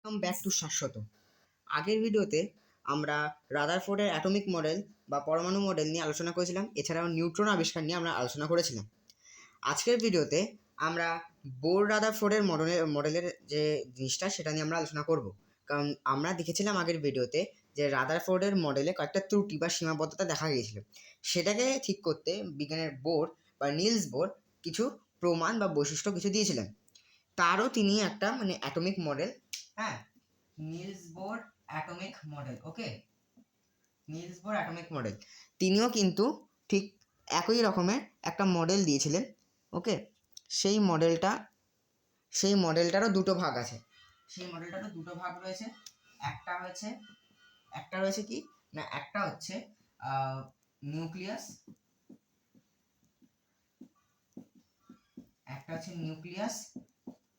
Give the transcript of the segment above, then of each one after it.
Welcome back to শাশ্বত। আগের ভিডিওতে আমরা রাদারফোর্ডের অ্যাটমিক মডেল বা পরমাণু মডেল নিয়ে আলোচনা করেছিলাম, এছাড়াও নিউট্রন আবিষ্কার নিয়ে আমরা আলোচনা করেছিলাম। আজকের ভিডিওতে আমরা বোর রাদারফোর্ডের মডেলের যে জিনিসটা সেটা নিয়ে আমরা আলোচনা করব। কারণ আমরা দেখেছিলাম আগের ভিডিওতে যে রাদারফোর্ডের মডেলে কয়েকটা ত্রুটি বা সীমাবদ্ধতা দেখা গিয়েছিল। সেটাকে ঠিক করতে বিজ্ঞানের বোর বা নিলস বোর কিছু প্রমাণ বা বৈশিষ্ট্য কিছু দিয়েছিলেন। তারও তিনি একটা অ্যাটমিক মডেল, হ্যাঁ, নিলস বোর অ্যাটমিক মডেল, ওকে, নিলস বোর অ্যাটমিক মডেল, তিনিও কিন্তু ঠিক একই রকমের একটা মডেল দিয়েছিলেন। ওকে, সেই মডেলটারও দুটো ভাগ আছে। সেই মডেলটারও দুটো ভাগ রয়েছে। একটা রয়েছে কি না, একটা হচ্ছে নিউক্লিয়াস,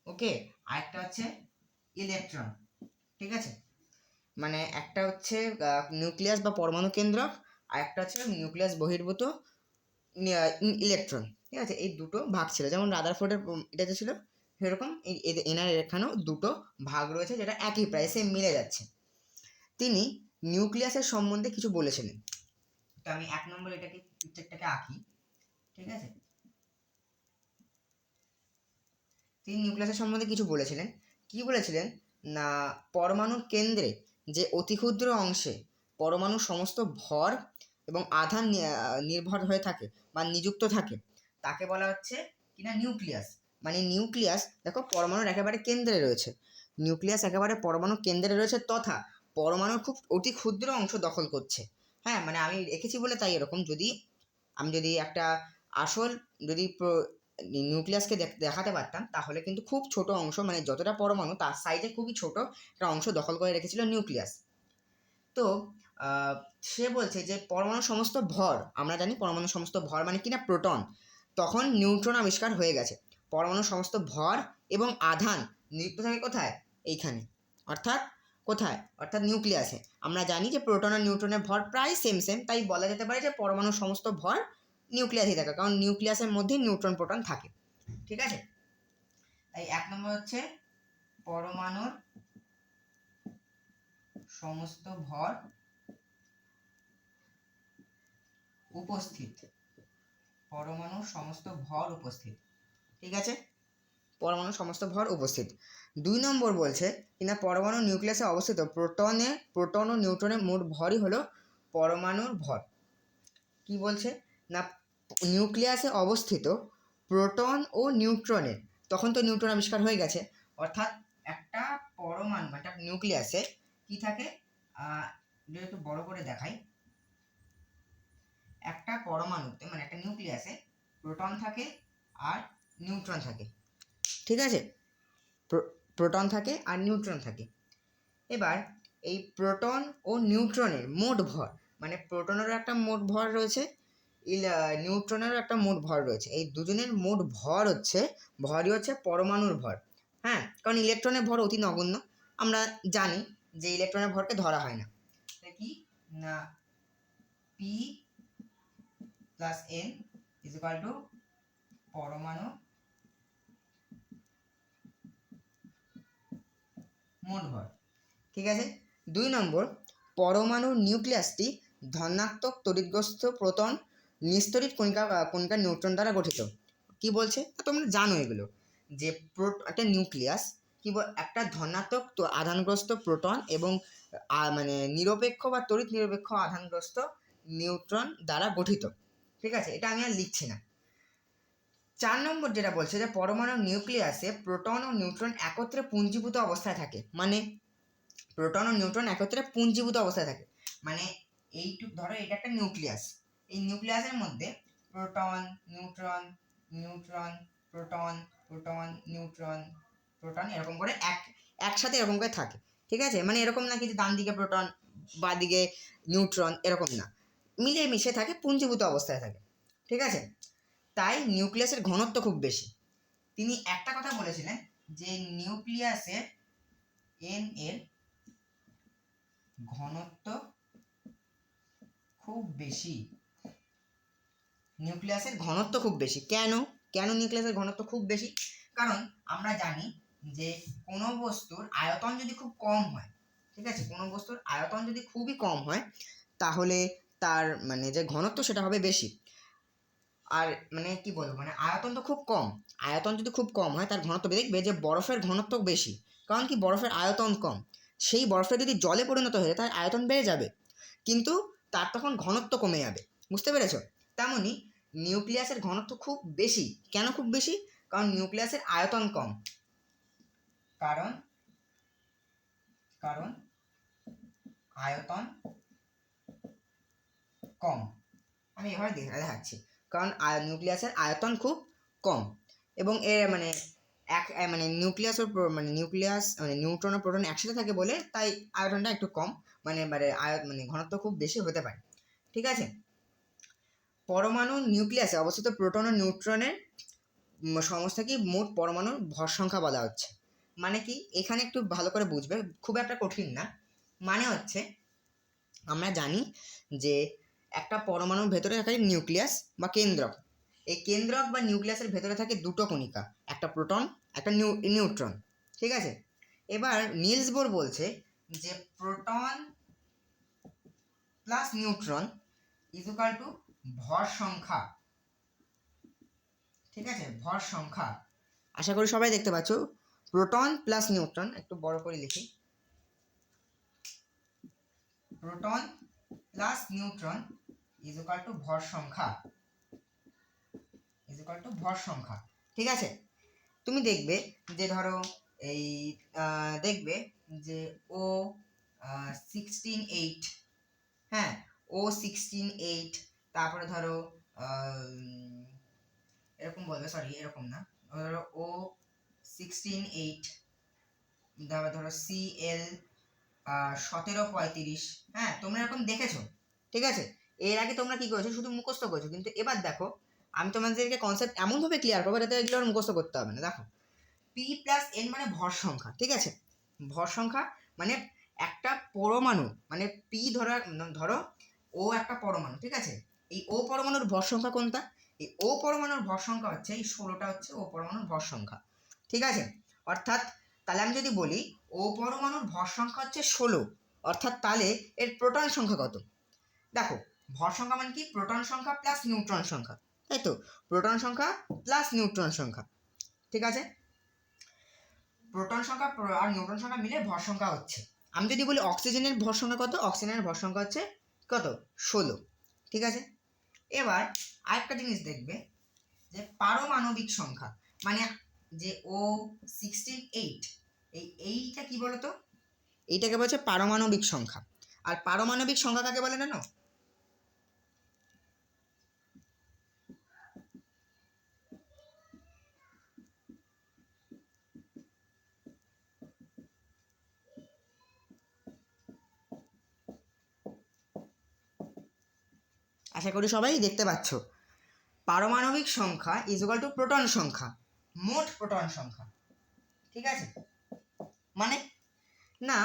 ওকে, আরেকটা হচ্ছে ইলেকট্রন। ঠিক আছে, মানে একটা হচ্ছে নিউক্লিয়াস বা পরমাণু কেন্দ্রক, আর একটা হচ্ছে নিউক্লিয়াস বহির্ভূত ইলেকট্রন। ঠিক আছে, এই দুটো ভাগ ছিল, যেমন রাদারফোর্ডের এটাতে ছিল সেরকম এনার এখানেও দুটো ভাগ রয়েছে, যেটা একই প্রায় সেম মিলে যাচ্ছে। তিনি নিউক্লিয়াসের সম্বন্ধে কিছু বলেছিলেন। তো আমি 1 নম্বর এটাকে পিকচারটাকে আঁকি। ঠিক আছে, তিনি নিউক্লিয়াসের সম্বন্ধে কিছু বলেছিলেন। কি বলেছিলেন না, পরমাণুর কেন্দ্রে যে অতি ক্ষুদ্র অংশে পরমাণুর সমস্ত ভর এবং আধান নির্ভর হয়ে থাকে বা নিযুক্ত থাকে, তাকে বলা হচ্ছে কিনা নিউক্লিয়াস। মানে নিউক্লিয়াস দেখো পরমাণুর একেবারে কেন্দ্রে রয়েছে, নিউক্লিয়াস একেবারে পরমাণুর কেন্দ্রে রয়েছে, তথা পরমাণুর খুব অতি ক্ষুদ্র অংশ দখল করছে। হ্যাঁ, মানে আমি রেখেছি বলে তাই এরকম। আমি যদি একটা আসল যদি নিউক্লিয়াসকে দেখাতে পারতাম, তাহলে কিন্তু খুব ছোট অংশ, মানে যতটা পরমাণু তার সাইজে খুবই ছোট একটা অংশ দখল করে রেখেছিল নিউক্লিয়াস। তো সে বলছে যে পরমাণুর সমস্ত ভর, আমরা জানি পরমাণুর সমস্ত ভর মানে কিনা প্রোটন, তখন নিউট্রন আবিষ্কার হয়ে গেছে। পরমাণুর সমস্ত ভর এবং আধান নিযুক্ত থাকে কোথায়? এইখানে, অর্থাৎ কোথায়? অর্থাৎ নিউক্লিয়াসে। আমরা জানি যে প্রোটন আর নিউট্রনের ভর প্রায় সেম সেম, তাই বলা যেতে পারে যে পরমাণুর সমস্ত ভর নিউক্লিয়াসে থাকে, কারণ নিউক্লিয়াসের মধ্যে নিউট্রন প্রোটন থাকে। ঠিক আছে, তাই 1 নম্বর হচ্ছে পরমাণুর সমস্ত ভর উপস্থিত, পরমাণুর সমস্ত ভর উপস্থিত। ঠিক আছে, পরমাণুর সমস্ত ভর উপস্থিত। 2 নম্বর বলছে কিনা পরমাণু নিউক্লিয়াসে অবস্থিত প্রোটন ও নিউট্রনের মোট ভরই হলো পরমাণুর ভর। কি বলছে না, নিউক্লিয়াসে অবস্থিত প্রোটন ও নিউট্রনের, তখন তো নিউট্রন আবিষ্কার হয়ে গেছে, অর্থাৎ একটা পরমাণু একটা নিউক্লিয়াসে কি থাকে, একটু বড় করে দেখাই, একটা পরমাণুতে মানে একটা নিউক্লিয়াসে প্রোটন থাকে আর নিউট্রন থাকে। ঠিক আছে, প্রোটন থাকে আর নিউট্রন থাকে। এবার এই প্রোটন ও নিউট্রনের মোট ভর, মানে প্রোটনেরও একটা মোট ভর রয়েছে, নিউট্রনেরও একটা মোট ভর রয়েছে, এই দুজনের মোট ভরই হচ্ছে পরমাণুর ভর। হ্যাঁ, কারণ ইলেকট্রনের ভর অতি নগণ্য, আমরা জানি যে ইলেকট্রনের ভরকে ধরা হয় না। কি না, P plus N is equal to পরমাণু মোট ভর। ঠিক আছে, 2 নম্বর, পরমাণুর নিউক্লিয়াসটি ধনাত্মক তড়িৎগ্রস্ত প্রোটন নিস্তড়িত কণিকা নিউট্রন দ্বারা গঠিত। কি বলছে তোমরা জানো এগুলো, যে একটা নিউক্লিয়াস একটা ধনাত্মক আধানগ্রস্ত প্রোটন এবং মানে নিরপেক্ষ বা তড়িৎ নিরপেক্ষ আধানগ্রস্ত নিউট্রন দ্বারা গঠিত। ঠিক আছে, এটা আমি আর লিখছি না। 4 নম্বর যেটা বলছে যে পরমাণু নিউক্লিয়াসে প্রোটন ও নিউট্রন একত্রে পুঞ্জীভূত অবস্থায় থাকে, মানে প্রোটন ও নিউট্রন একত্রে পুঞ্জীভূত অবস্থায় থাকে, মানে এইটুক ধরো এটা একটা নিউক্লিয়াস, এই নিউক্লিয়াসের মধ্যে proton neutron neutron proton proton neutron proton এরকম করে একসাথে এরকম করে থাকে। ঠিক আছে, মানে এরকম না কি যে ডান দিকে প্রোটন বা দিকে নিউট্রন, এরকম না, মিলে মিশে থাকে, পুঞ্জীভূত অবস্থায় থাকে। ঠিক আছে, তাই নিউক্লিয়াসের ঘনত্ব খুব বেশি। তিনি একটা কথা বলেছিলেন যে নিউক্লিয়াসের এন এর ঘনত্ব খুব বেশি, নিউক্লিয়াসের ঘনত্ব খুব বেশি। কেন নিউক্লিয়াসের ঘনত্ব খুব বেশি? কারণ আমরা জানি যে কোনো বস্তুর আয়তন যদি খুব কম হয়, ঠিক আছে, কোনো বস্তুর আয়তন যদি খুবই কম হয় তাহলে তার মানে যে ঘনত্ব সেটা হবে বেশি। আর মানে কি বলবো, মানে আয়তন তো খুব কম, আয়তন যদি খুব কম হয় তার ঘনত্ব দেখবে যে বরফের ঘনত্ব বেশি, কারণ কি বরফের আয়তন কম, সেই বরফটা যদি জলে পরিণত হয়ে যায় তার আয়তন বেড়ে যাবে, কিন্তু তার তখন ঘনত্ব কমে যাবে। বুঝতে পেরেছো? তেমনই নিউক্লিয়াসের ঘনত্ব খুব বেশি। কেন খুব বেশি? কারণ নিউক্লিয়াসের আয়তন কম। কারণ কারণ আয়তন কম। আমি এভাবে দেখাচ্ছি, কারণ নিউক্লিয়াসের আয়তন খুব কম এবং এর মানে মানে নিউক্লিয়াস মানে নিউট্রন ও প্রোটন একসাথে থাকে বলে তাই আয়তনটা একটু কম, মানে ঘনত্ব খুব বেশি হতে পারে। ঠিক আছে, পরমাণু নিউক্লিয়াসে অবস্থিত প্রোটন ও নিউট্রনের সমস্যাকে মোট পরমাণুর ভর সংখ্যা বলা হচ্ছে। মানে কি, এখানে একটু ভালো করে বুঝবে, খুব একটা কঠিন না। মানে হচ্ছে, আমরা জানি যে একটা পরমাণুর ভেতরে থাকে নিউক্লিয়াস বা কেন্দ্রক। এই কেন্দ্রক বা নিউক্লিয়াসের ভেতরে থাকে দুটো কণিকা, একটা প্রোটন, একটা নিউট্রন। ঠিক আছে, এবার নিলস বোর বলছে যে proton plus neutron equal to ভর সংখ্যা। ঠিক আছে, ভর সংখ্যা। আশা করি সবাই দেখতে পাচ্ছ, প্রোটন প্লাস নিউট্রন, একটু বড় করে লিখি, proton plus neutron equal to ভর সংখ্যা, ইকুয়াল টু ভর সংখ্যা। ঠিক আছে, তুমি দেখবে যে ধরো এই দেখবে যে ও 16 8, হ্যাঁ, ও 16 8, তারপরে ধরো এরকম বলবে, সরি এরকম না, ধরো ও 16 8, তারপরে ধরো CL 17 35। হ্যাঁ, তোমরা এরকম দেখেছো। ঠিক আছে, এর আগে তোমরা কি করেছো, শুধু মুখস্থ করেছো, কিন্তু এবার দেখো আমি তোমাদেরকে কনসেপ্ট এমনভাবে ক্লিয়ার করবো যাতে এগুলো আর মুখস্থ করতে হবে না। দেখো, পি প্লাস এন মানে ভর সংখ্যা। ঠিক আছে, ভর সংখ্যা মানে একটা পরমাণু, মানে পি ধরো ও একটা পরমাণু। ঠিক আছে, এই ও পরমাণুর ভর সংখ্যা কোনটা? এই ও পরমাণুর ভর সংখ্যা হচ্ছে এই 16টা, হচ্ছে ও পরমাণুর ভর সংখ্যা। ঠিক আছে, অর্থাৎ তাহলে আমি যদি বলি ও পরমাণুর ভর সংখ্যা হচ্ছে 16, অর্থাৎ তাহলে এর প্রোটন সংখ্যা কত? দেখো, ভর সংখ্যা মানে কি, প্রোটন সংখ্যা প্লাস নিউট্রন সংখ্যা, তাই তো, প্রোটন সংখ্যা প্লাস নিউট্রন সংখ্যা। ঠিক আছে, প্রোটন সংখ্যা আর নিউট্রন সংখ্যা মিলে ভর সংখ্যা হচ্ছে। আমি যদি বলি অক্সিজেনের ভর সংখ্যা কত, অক্সিজেনের ভর সংখ্যা হচ্ছে কত, 16। ঠিক আছে, এবার আরেকটা জিনিস দেখবে যে পারমাণবিক সংখ্যা, মানে যে ও 16 8, এইটা কি বলতো, এইটাকে বলছে পারমাণবিক সংখ্যা। আর পারমাণবিক সংখ্যা কাকে বলে জানো? আশা করি সবাই দেখতে পাচ্ছ, পারমাণবিক সংখ্যা ইজ ইকুয়াল টু প্রোটন সংখ্যা, মোট প্রোটন সংখ্যা। ঠিক আছে, মানে না,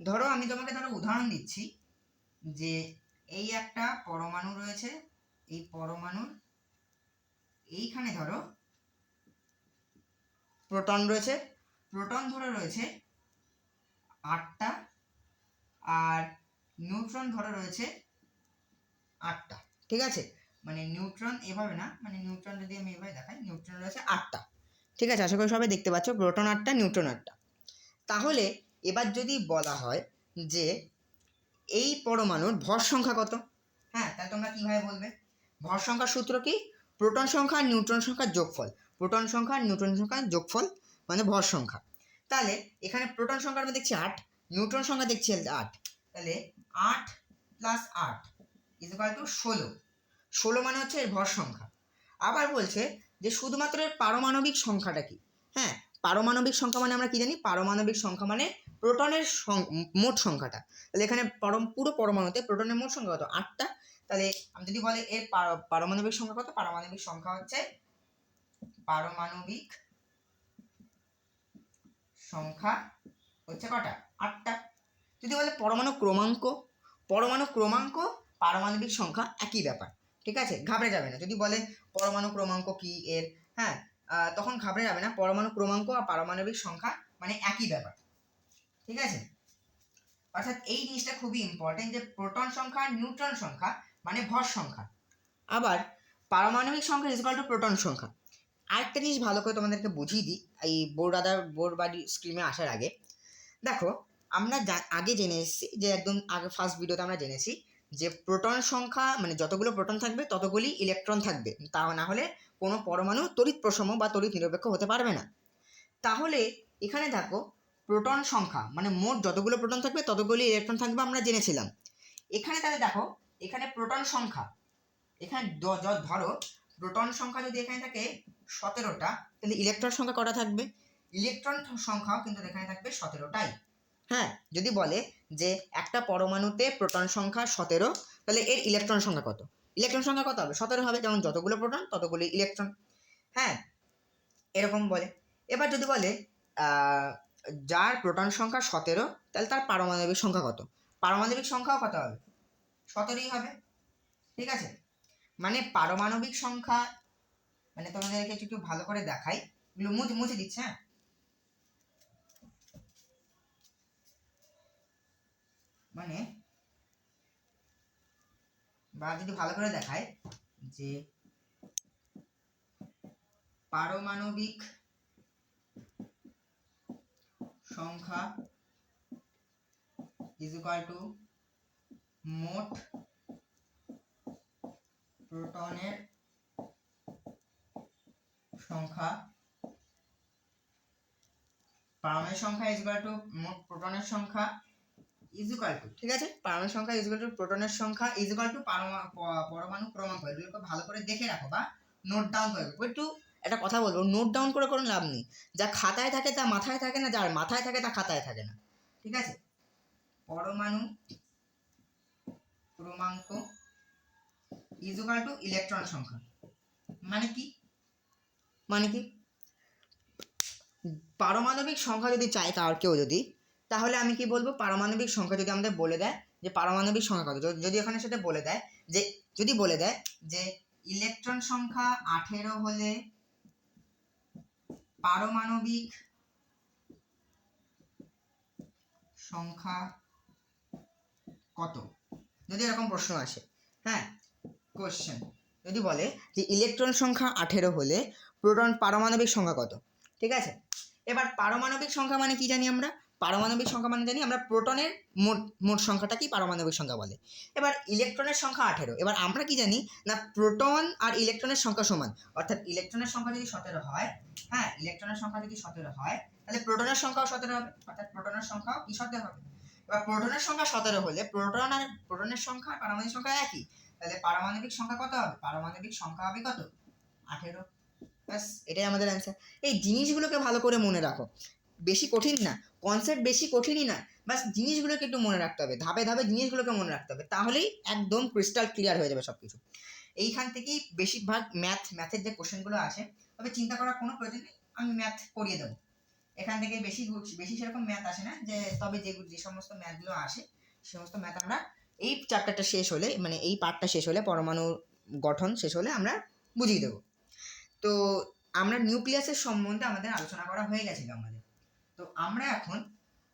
ধরো আমি তোমাকে উদাহরণ দিচ্ছি যে এই একটা পরমাণু রয়েছে, এই পরমাণুর এইখানে ধরো প্রোটন রয়েছে, প্রোটন ধরে রয়েছে 8টা, আর নিউট্রন ধরে রয়েছে 8টা। ঠিক আছে, মানে নিউট্রন এভাবে না, মানে নিউট্রন যদি আমি এভাবে দেখাই, নিউট্রন রয়েছে 8টা। ঠিক আছে, আশা করি সবাই দেখতে পাচ্ছ, প্রোটন 8টা, নিউট্রন 8টা। তাহলে এবার যদি বলা হয় যে এই পরমাণুর ভর সংখ্যা কত, হ্যাঁ, তাহলে তোমরা কিভাবে বলবে? ভর সংখ্যার সূত্র কি, প্রোটন সংখ্যা আর নিউট্রন সংখ্যার যোগফল, প্রোটন সংখ্যা আর নিউট্রন সংখ্যার যোগফল মানে ভর সংখ্যা। তাহলে এখানে প্রোটন সংখ্যা আমি দেখছি 8, নিউট্রন সংখ্যা দেখছি 8, তাহলে 8 প্লাস 8 ইকুয়াল টু 16। 16 মানে হচ্ছে এর ভর সংখ্যা। আবার বলছে যে শুধুমাত্র এর পারমাণবিক সংখ্যাটা কি। হ্যাঁ, পারমাণবিক সংখ্যা মানে আমরা কি জানি, পারমাণবিক সংখ্যা মানে প্রোটনের মোট সংখ্যাটা। তাহলে এখানে পুরো পরমাণুতে প্রোটনের মোট সংখ্যা কত, 8টা। তাহলে আমি যদি বলি এর পারমাণবিক সংখ্যা কত, পারমাণবিক সংখ্যা হচ্ছে, পারমাণবিক সংখ্যা হচ্ছে কটা, 8টা। যদি বলে পরমাণু ক্রমাঙ্ক, পরমাণু ক্রমাঙ্ক পারমাণবিক সংখ্যা একই ব্যাপার। ঠিক আছে, ঘাবড়ে যাবে না যদি বলে পরমাণু ক্রমাঙ্ক কি এর, হ্যাঁ, তখন ঘাবড়ে যাবে না, পরমাণু ক্রমাঙ্ক আর পারমাণবিক সংখ্যা মানে একই ব্যাপার, ঠিক আছে। অর্থাৎ এই জিনিসটা খুবই ইম্পর্টেন্ট যে প্রোটন সংখ্যা আর নিউট্রন সংখ্যা মানে ভর সংখ্যা, আবার পারমাণবিক সংখ্যা ইজ ইকুয়াল টু প্রোটন সংখ্যা। আরেকটা জিনিস ভালো করে তোমাদেরকে বুঝিয়ে দিই এই বোর বাড়ি স্ক্রিনে আসার আগে। দেখো আমরা আগে জেনে এসেছি যে একদম আগে ফার্স্ট ভিডিওতে আমরা জেনেছি যে প্রোটন সংখ্যা মানে যতগুলো প্রোটন থাকবে ততগুলি ইলেকট্রন থাকবে, তা না হলে কোনো পরমাণু তড়িৎ প্রসম বা তড়িৎ নিরপেক্ষ হতে পারবে না। তাহলে এখানে দেখো প্রোটন সংখ্যা মানে মোট যতগুলো প্রোটন থাকবে ততগুলি ইলেকট্রন থাকবে আমরা জেনেছিলাম। এখানে তাহলে দেখো এখানে প্রোটন সংখ্যা, এখানে ধরো প্রোটন সংখ্যা যদি এখানে থাকে 17টা, তাহলে ইলেকট্রন সংখ্যা কটা থাকবে? ইলেকট্রন সংখ্যাও কিন্তু এখানে থাকবে 17টাই। হ্যাঁ, যদি বলে যে একটা পরমাণুতে প্রোটন সংখ্যা 17, তাহলে এর ইলেকট্রন সংখ্যা কত? ইলেকট্রন সংখ্যা কত হবে? 17 হবে, যেমন যতগুলো প্রোটন ততগুলো ইলেকট্রন। হ্যাঁ, এরকম বলে। এবার যদি বলে যার প্রোটন সংখ্যা 17, তাহলে তার পারমাণবিক সংখ্যা কত? পারমাণবিক সংখ্যাও কত হবে? 17ই হবে, ঠিক আছে। মানে পারমাণবিক সংখ্যা মানে তোমাদেরকে একটু ভালো করে দেখাই, এগুলো মুছে দিচ্ছে। হ্যাঁ, মানে বা যদি ভালো করে দেখায় যে পারমাণবিক সংখ্যা ইজ ইকুয়াল টু মোট প্রোটনের সংখ্যা, পারমাণবিক সংখ্যা ইজ ইকুয়াল টু মোট প্রোটনের সংখ্যা ইজ ইকুয়াল টু, ঠিক আছে, পারমাণবিক সংখ্যা ইজ ইকুয়াল টু প্রোটনের সংখ্যা ইজ ইকুয়াল টু পরমাণু ক্রমাঙ্ক। এগুলোকে ভালো করে দেখে রাখো বা নোট ডাউন করে রাখো। একটু একটা কথা বলবো, নোট ডাউন করে কোনো লাভ নেই, যা খাতায় থাকে তা মাথায় থাকে না, যার মাথায় থাকে তা খাতায় থাকে না, ঠিক আছে। পরমাণু ক্রমাঙ্ক ইজ ইকুয়াল টু ইলেকট্রন সংখ্যা। মানে কি পারমাণবিক সংখ্যা যদি চাই কার কেউ যদি, তাহলে আমি কি বলবো? পারমাণবিক সংখ্যা যদি আমাদের বলে দেয় যে পারমাণবিক সংখ্যা কত, যদি এখানে সেটা বলে দেয় যে ইলেকট্রন সংখ্যা 18 হলে পারমাণবিক সংখ্যা কত, যদি এরকম প্রশ্ন আসে, হ্যাঁ কোশ্চেন যদি বলে যে ইলেকট্রন সংখ্যা 18 হলে পারমাণবিক সংখ্যা কত, ঠিক আছে। এবার পারমাণবিক সংখ্যা মানে কি জানি আমরা? পারমাণবিক সংখ্যা মানে জানি আমরা প্রোটনের মোট সংখ্যাটাকেই পারমাণবিক সংখ্যা বলে। এবার ইলেকট্রনের সংখ্যা 18, এবার আমরা কি জানি না প্রোটন আর ইলেকট্রনের সংখ্যা সমান, অর্থাৎ ইলেকট্রনের সংখ্যা যদি 17 হয়, হ্যাঁ ইলেকট্রনের সংখ্যা যদি 17 হয়, তাহলে প্রোটনের সংখ্যাও 17 হবে, অর্থাৎ প্রোটনের সংখ্যাও কি 17 হবে। এবার প্রোটনের সংখ্যা 17 হলে প্রোটনের সংখ্যা পারমাণবিক সংখ্যা একই, তাহলে পারমাণবিক সংখ্যা কত হবে? পারমাণবিক সংখ্যা হবে কত? 18। ব্যাস, এটাই আমাদের অ্যান্সার। এই জিনিসগুলোকে ভালো করে মনে রাখো, বেশি কঠিন না, কনসেপ্ট বেশি কঠিনই না, বাস জিনিসগুলোকে একটু মনে রাখতে হবে, ধাপে ধাপে জিনিসগুলোকে মনে রাখতে হবে, তাহলেই একদম ক্রিস্টাল ক্লিয়ার হয়ে যাবে সব কিছু। এইখান থেকেই বেশিরভাগ ম্যাথের যে কোশ্চেনগুলো আসে, তবে চিন্তা করার কোনো প্রয়োজন নেই, আমি ম্যাথ করিয়ে দেবো। এখান থেকে বেশি সেরকম ম্যাথ আসে না, তবে যে সমস্ত ম্যাথগুলো আসে সে সমস্ত ম্যাথ আমরা এই চ্যাপ্টারটা শেষ হলে, মানে এই পার্টটা শেষ হলে, পরমাণু গঠন শেষ হলে আমরা বুঝিয়ে দেবো। তো আমরা নিউক্লিয়াসের সম্বন্ধে আমাদের আলোচনা করা হয়ে গেছিল আমাদের। তো আমরা এখন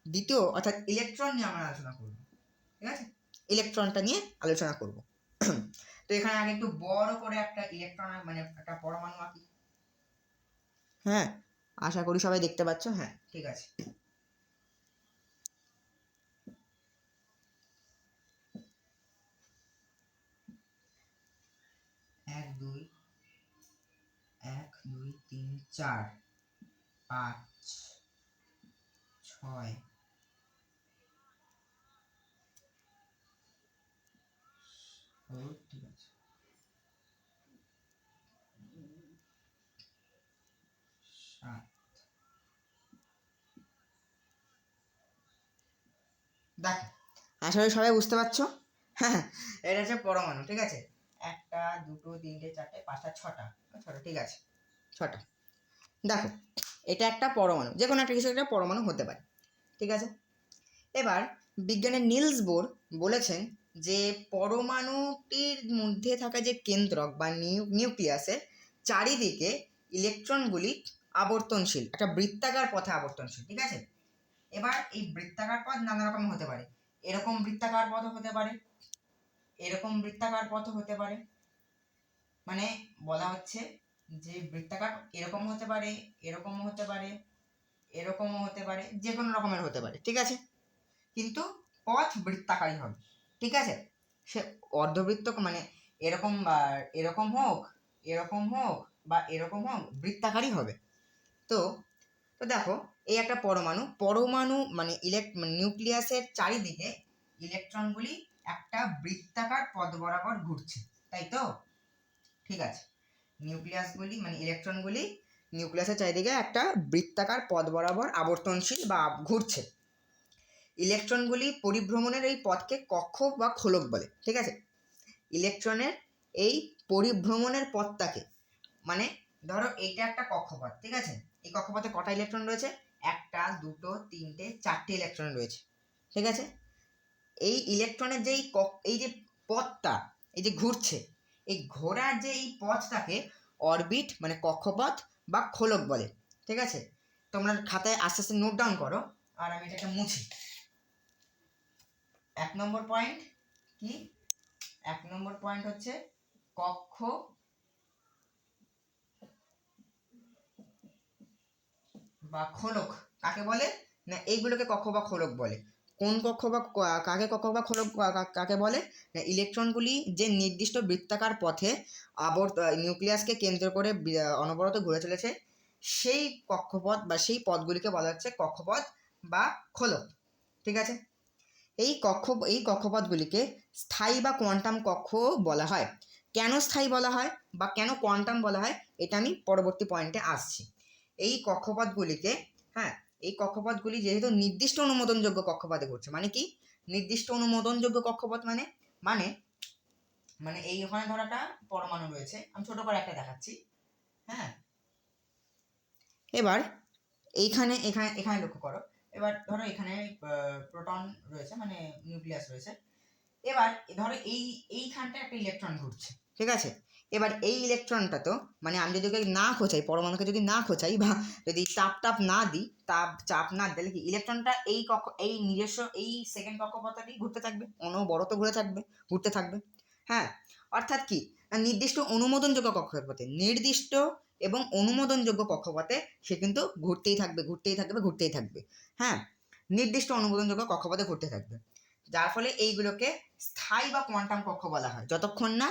দ্বিতীয় অর্থাৎ ইলেকট্রন নিয়ে আমরা আলোচনা করব, ঠিক আছে, ইলেকট্রনটা নিয়ে আলোচনা করব। তো এখানে আগে একটু বড় করে একটা ইলেকট্রন মানে একটা পরমাণু আঁকি। হ্যাঁ, আশা করি সবাই দেখতে পাচ্ছ। হ্যাঁ, ঠিক আছে। এক দুই 3 4 5 6 ঠিক আছে, 7। দেখ, আশা করি সবাই বুঝতে পারছো। হ্যাঁ, এটা হচ্ছে পরমাণু, ঠিক আছে। 1 2 3 4 5 6টা, ঠিক আছে, 6টা। দেখো, এটা একটা পরমাণু, যে কোনো একটা কিছু একটা পরমাণু হতে পারে, ঠিক আছে। এবার বিজ্ঞানী নিলস বোর বলেছেন যে পরমাণুটির মধ্যে থাকা যে কেন্দ্রক বা নিউক্লিয়াসের চারিদিকে ইলেকট্রনগুলি আবর্তনশীল, একটা বৃত্তাকার পথে আবর্তনশীল। ঠিক আছে, এবার এই বৃত্তাকার পথ নানা রকম হতে পারে। এরকম বৃত্তাকার পথ হতে পারে, এরকম বৃত্তাকার পথ হতে পারে। মানে বলা হচ্ছে যে বৃত্তাকার এরকম হতে পারে, এরকম হতে পারে, এরকমও হতে পারে, যে কোনো রকমের হতে পারে। ঠিক আছে, কিন্তু পথ বৃত্তাকারই হবে। ঠিক আছে, সে অর্ধবৃত্ত মানে এরকম বা এরকম হোক, এরকম হোক বা এরকম হোক, বৃত্তাকারই হবে। তো তো দেখো, এই একটা পরমাণু, পরমাণু মানে নিউক্লিয়াসের চারিদিকে ইলেকট্রনগুলি একটা বৃত্তাকার পথ বরাবর ঘুরছে, তাই তো? ঠিক আছে, নিউক্লিয়াসগুলি মানে ইলেকট্রনগুলি নিউক্লিয়াসের চারিদিকে একটা বৃত্তাকার পথ বরাবর আবর্তনশীল বা ঘুরছে। ইলেকট্রনগুলি পরিভ্রমণের এই পথকে কক্ষ বা খোলক বলে। ঠিক আছে, ইলেকট্রনের এই পরিভ্রমণের পথটাকে, মানে ধরো এইটা একটা কক্ষপথ। ঠিক আছে, এই কক্ষপথে কটা ইলেকট্রন রয়েছে? একটা, দুটো, তিনটে, চারটে ইলেকট্রন রয়েছে। ঠিক আছে, এই ইলেকট্রনের যে এই যে পথটা, এই যে ঘুরছে, এই ঘোরার যে এই পথটাকে অরবিট মানে কক্ষপথ বা খোলক বলে। ঠিক আছে, তোমরা খাতায় আস্তে আস্তে নোট ডাউন করো, আর আমি এটাকে মুছি। 1 নম্বর পয়েন্ট কি? 1 নম্বর পয়েন্ট হচ্ছে কক্ষ বা খোলক কাকে বলে? না এইগুলোকে কক্ষ বা খোলক বলে। কোন কক্ষ বা কাকে কক্ষ বা খোলক কাকে বলে? না ইলেকট্রনগুলি যে নির্দিষ্ট বৃত্তাকার পথে নিউক্লিয়াসকে কেন্দ্র করে অনবরত ঘুরে চলেছে, সেই কক্ষপথ বা সেই পথগুলিকে বলা হচ্ছে কক্ষপথ বা খোলক। ঠিক আছে, এই কক্ষপথগুলিকে স্থায়ী বা কোয়ান্টাম কক্ষ বলা হয়। কেন স্থায়ী বলা হয় বা কেন কোয়ান্টাম বলা হয়, এটা আমি পরবর্তী পয়েন্টে আসছি। এই কক্ষপথগুলিকে, হ্যাঁ, এই কক্ষপথগুলি যেহেতু নির্দিষ্ট অনুমোদনযোগ্য কক্ষপথে ঘুরছে, মানে কি নির্দিষ্ট অনুমোদনযোগ্য কক্ষপথ মানে মানে মানে এই ওখানে ধরাটা পরমাণু রয়েছে, আমি ছোট করে একটা দেখাচ্ছি। হ্যাঁ, এবার এইখানে এখানে এখানে লক্ষ্য করো। এবার ধরো এখানে প্রোটন রয়েছে মানে নিউক্লিয়াস রয়েছে। এবার ধরো এইখানটা একটা ইলেকট্রন ঘুরছে। ঠিক আছে, এবার এই ইলেকট্রনটা তো মানে আমি যদি ওকে না খোঁচাই, পরমাণুকে যদি না খোঁচাই বা যদি চাপ না দিই, চাপ না দিলে কি ইলেকট্রনটা এই নিজস্ব এই সেকেন্ড কক্ষপথটি ঘুরতে থাকবে, অনবরত ঘুরতে থাকবে। হ্যাঁ, অর্থাৎ কি নির্দিষ্ট অনুমোদনযোগ্য কক্ষপথে, নির্দিষ্ট এবং অনুমোদনযোগ্য কক্ষপথে সে কিন্তু ঘুরতেই থাকবে। হ্যাঁ, নির্দিষ্ট অনুমোদনযোগ্য কক্ষপথে ঘুরতে থাকবে, যার ফলে এইগুলোকে স্থায়ী বা কোয়ান্টাম কক্ষ বলা হয়। যতক্ষণ না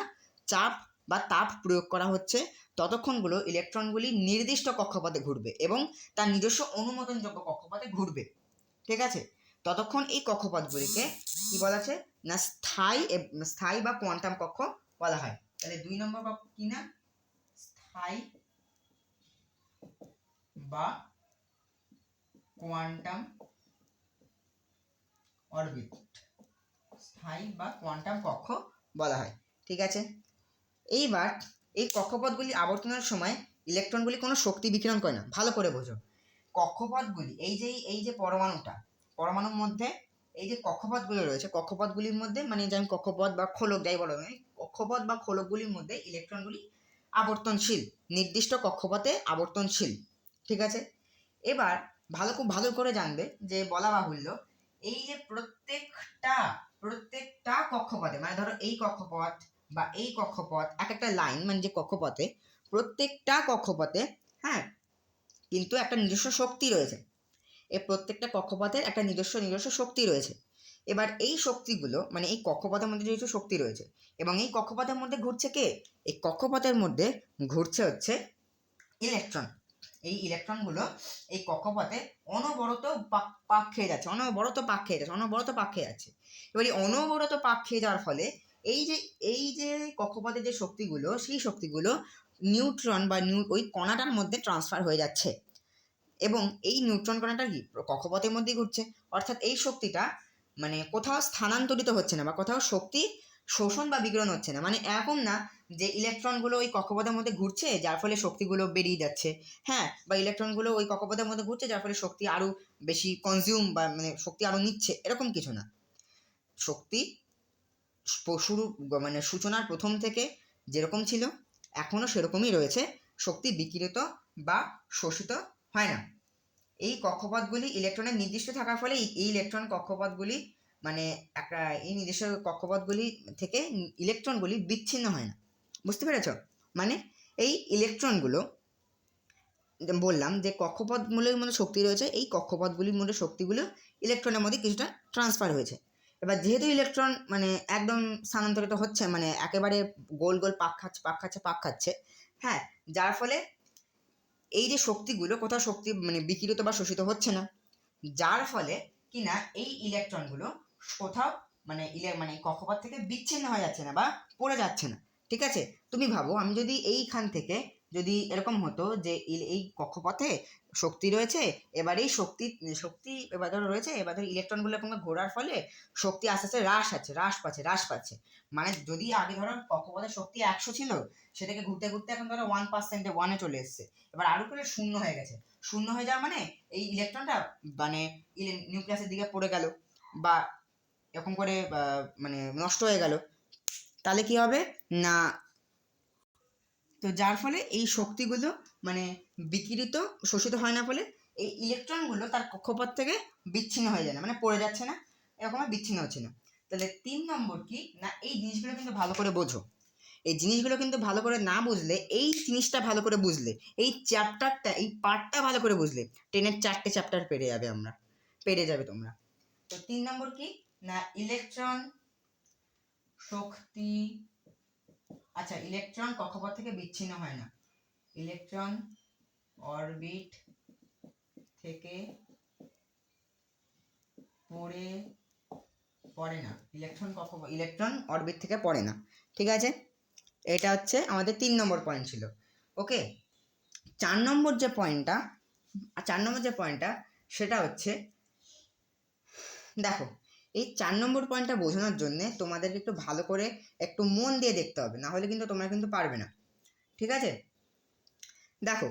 চাপ বা তাপ প্রয়োগ করা হচ্ছে, ততক্ষণগুলো ইলেকট্রনগুলি নির্দিষ্ট কক্ষপথে ঘুরবে এবং তার নিজস্ব অনুমোদনযোগ্য কক্ষপথে ঘুরবে। ঠিক আছে, ততক্ষণ এই কক্ষপথগুলিকে কি বলা আছে? না স্থায়ী বা কোয়ান্টাম কক্ষ বলা হয়। তাহলে 2 নম্বর কক্ষ কি না? স্থায়ী বা কোয়ান্টাম অরবিট, স্থায়ী বা কোয়ান্টাম কক্ষ বলা হয়। ঠিক আছে, এইবার এই কক্ষপথগুলি আবর্তনের সময় ইলেকট্রনগুলি কোনো শক্তি বিকিরণ করে না। ভালো করে বোঝো, কক্ষপথগুলি এই যে পরমাণুর মধ্যে এই যে কক্ষপথগুলো রয়েছে, কক্ষপথগুলির মধ্যে মানে যে আমি কক্ষপথ বা খোলক যাই বলো, কক্ষপথ বা খোলকগুলির মধ্যে ইলেকট্রনগুলি আবর্তনশীল, নির্দিষ্ট কক্ষপথে আবর্তনশীল। ঠিক আছে, এবার খুব ভালো করে জানবে যে বলা বাহুল্য, এই যে প্রত্যেকটা কক্ষপথে মানে ধরো এই কক্ষপথ বা এই কক্ষপথ এক একটা লাইন মানে যে কক্ষপথে, প্রত্যেকটা কক্ষপথে, হ্যাঁ, কিন্তু একটা নিজস্ব শক্তি রয়েছে। এই প্রত্যেকটা কক্ষপথের একটা নিজস্ব শক্তি রয়েছে। এবার এই শক্তিগুলো মানে এই কক্ষপথের মধ্যে যেহেতু শক্তি রয়েছে এবং এই কক্ষপথের মধ্যে ঘুরছে কে? এই কক্ষপথের মধ্যে ঘুরছে হচ্ছে ইলেকট্রন। এই ইলেকট্রনগুলো এই কক্ষপথে অনবরত পাক খেয়ে যাচ্ছে, অনবরত পাক খেয়ে যাচ্ছে। এবার এই অনবরত পাক খেয়ে যাওয়ার ফলে এই যে কক্ষপথের যে শক্তিগুলো, সেই শক্তিগুলো নিউট্রন বা ওই কণাটার মধ্যে ট্রান্সফার হয়ে যাচ্ছে এবং এই নিউট্রন কণাটা কি কক্ষপথের মধ্যেই ঘুরছে। অর্থাৎ এই শক্তিটা মানে কোথাও স্থানান্তরিত হচ্ছে না বা কোথাও শক্তি শোষণ বা বিকিরণ হচ্ছে না। মানে এরকম না যে ইলেকট্রনগুলো ওই কক্ষপথের মধ্যে ঘুরছে যার ফলে শক্তিগুলো বেরিয়ে যাচ্ছে, হ্যাঁ, বা ইলেকট্রনগুলো ওই কক্ষপথের মধ্যে ঘুরছে যার ফলে শক্তি আরও বেশি কনজিউম বা মানে শক্তি আরও নিচ্ছে, এরকম কিছু না। শক্তি শুরু মানে সূচনার প্রথম থেকে যেরকম ছিল এখনও সেরকমই রয়েছে, শক্তি বিকিরিত বা শোষিত হয় না। এই কক্ষপথগুলি ইলেকট্রনের নির্দিষ্ট থাকার ফলে এই ইলেকট্রন কক্ষপথগুলি মানে একটা এই নির্দিষ্ট কক্ষপথগুলি থেকে ইলেকট্রনগুলি বিচ্ছিন্ন হয় না। বুঝতে পেরেছ? মানে এই ইলেকট্রনগুলো বললাম যে কক্ষপথগুলোর মধ্যে শক্তি রয়েছে, এই কক্ষপথগুলির মধ্যে শক্তিগুলো ইলেকট্রনের মধ্যে কিছুটা ট্রান্সফার হয়েছে। এবার যেহেতু ইলেকট্রন মানে একদম স্থানান্তরিত হচ্ছে, মানে একেবারে গোল গোল পাক খাচ্ছে, হ্যাঁ, যার ফলে এই যে শক্তিগুলো কোথাও শক্তি মানে বিকিরিত বা শোষিত হচ্ছে না, যার ফলে কিনা এই ইলেকট্রনগুলো কোথাও মানে কক্ষপথ থেকে বিচ্ছিন্ন হয়ে যাচ্ছে না বা পড়ে যাচ্ছে না। ঠিক আছে, তুমি ভাবো আমি যদি এইখান থেকে যদি এরকম হতো যে এই কক্ষপথে শক্তি রয়েছে, এবার এই শক্তি এবার ধরো রয়েছে, এবার ধরো ইলেকট্রনগুলো এরকম ঘোরার ফলে শক্তি আস্তে আস্তে হ্রাস পাচ্ছে। মানে যদি আগে ধরো কক্ষপথের শক্তি 100 ছিল, সেটাকে ঘুরতে ঘুরতে এখন ধরো 1%-এ 1-এ চলে এসছে, এবার আরো করে শূন্য হয়ে গেছে। শূন্য হয়ে যাওয়া মানে এই ইলেকট্রনটা মানে নিউক্লিয়াসের দিকে পড়ে গেল বা এরকম করে মানে নষ্ট হয়ে গেল, তাহলে কি হবে না, তো যার ফলে এই শক্তিগুলো মানে বিকিরিত শোষিত হয় না, ফলে এই ইলেকট্রনগুলো তার কক্ষপথ থেকে বিচ্ছিন্ন হয়ে যায় না, মানে পড়ে যাচ্ছে না, এরকম বিচ্ছিন্ন হচ্ছে না। তাহলে 3 নম্বর কি না, এই জিনিসগুলো কিন্তু ভালো করে বোঝো। এই জিনিসগুলো কিন্তু ভালো করে না বুঝলে, এই জিনিসটা ভালো করে বুঝলে, এই চ্যাপ্টারটা এই পার্টটা ভালো করে বুঝলে 10-এর 4টে চ্যাপ্টার পেরে যাবে তোমরা। তো 3 নম্বর কি না, ইলেকট্রন শক্তি, আচ্ছা ইলেকট্রন কক্ষপথ থেকে বিচ্ছিন্ন হয় না, ইলেকট্রন অরবিট থেকে পড়ে না, ইলেকট্রন অরবিট থেকে পড়ে না। ঠিক আছে, এটা হচ্ছে আমাদের 3 নম্বর পয়েন্ট ছিল। ওকে, 4 নম্বর যে পয়েন্টটা সেটা হচ্ছে, দেখো এই 4 নম্বর পয়েন্টটা বোঝানোর জন্য তোমাদেরকে একটু ভালো করে একটু মন দিয়ে দেখতে হবে, না হলে কিন্তু তোমরা কিন্তু পারবে না। ঠিক আছে, দেখো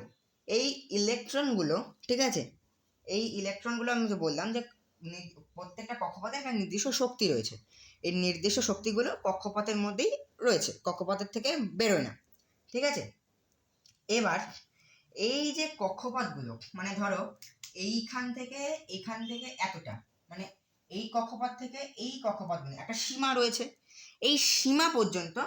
এই ইলেকট্রনগুলো, ঠিক আছে, এই ইলেকট্রনগুলো আমি যে বললাম যে প্রত্যেকটা কক্ষপথে একটা নির্দিষ্ট শক্তি রয়েছে, এই নির্দিষ্ট শক্তিগুলো কক্ষপথের মধ্যেই রয়েছে, কক্ষপথের থেকে বেরোয় না। ঠিক আছে, এবার এই যে কক্ষপথগুলো মানে ধরো এখান থেকে এতটা, মানে এই কক্ষপথ থেকে এই কক্ষপথ মানে একটা সীমা রয়েছে, এই সীমা পর্যন্ত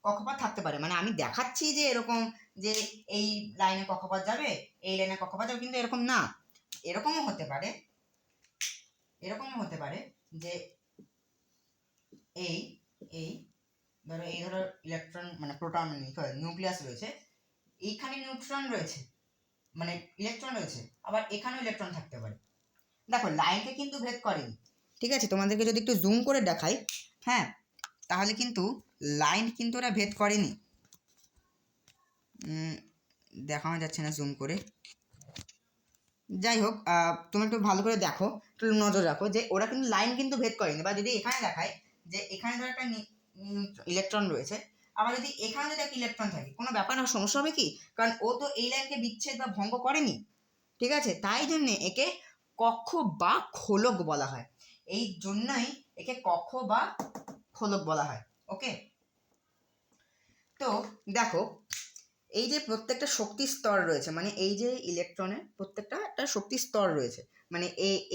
কক্ষপথ থাকতে পারে। মানে আমি দেখাচ্ছি যে এরকম যে এই লাইনে কক্ষপথ যাবে, এই লাইনে কক্ষপথ যাবে, কিন্তু এরকম না। এরকমও হতে পারে যে এই এই ধরো ইলেকট্রন মানে প্রোটন নিউক্লিয়াস রয়েছে, এইখানে নিউট্রন রয়েছে মানে ইলেকট্রন রয়েছে, আবার এখানেও ইলেকট্রন থাকতে পারে। দেখো লাইনকে কিন্তু ভেদ করেনি। ঠিক আছে, তোমাদেরকে যদি একটু জুম করে দেখাই, হ্যাঁ, তাহলে কিন্তু লাইন কিন্তু ওরা ভেদ করেনি। দেখানো যাচ্ছে না জুম করে, যাই হোক তুমি একটু ভালো করে দেখো, একটু নজর রাখো যে ওরা কিন্তু লাইন কিন্তু ভেদ করেনি। বা যদি এখানে দেখায় যে এখানে ধর একটা ইলেকট্রন রয়েছে, আবার যদি এখানে যদি একটা ইলেকট্রন থাকে, কোনো ব্যাপার না, সমস্যা হবে কি, কারণ ও তো এই লাইনকে বিচ্ছেদ বা ভঙ্গ করেনি। ঠিক আছে, তাই জন্যে একে কক্ষ বা খোলক বলা হয়, এই জন্যই একে কক্ষ বা খোলক বলা হয়। ওকে, তো দেখো এই যে প্রত্যেকটা শক্তি স্তর রয়েছে, মানে এই যে ইলেকট্রনের প্রত্যেকটা একটা শক্তি স্তর রয়েছে, মানে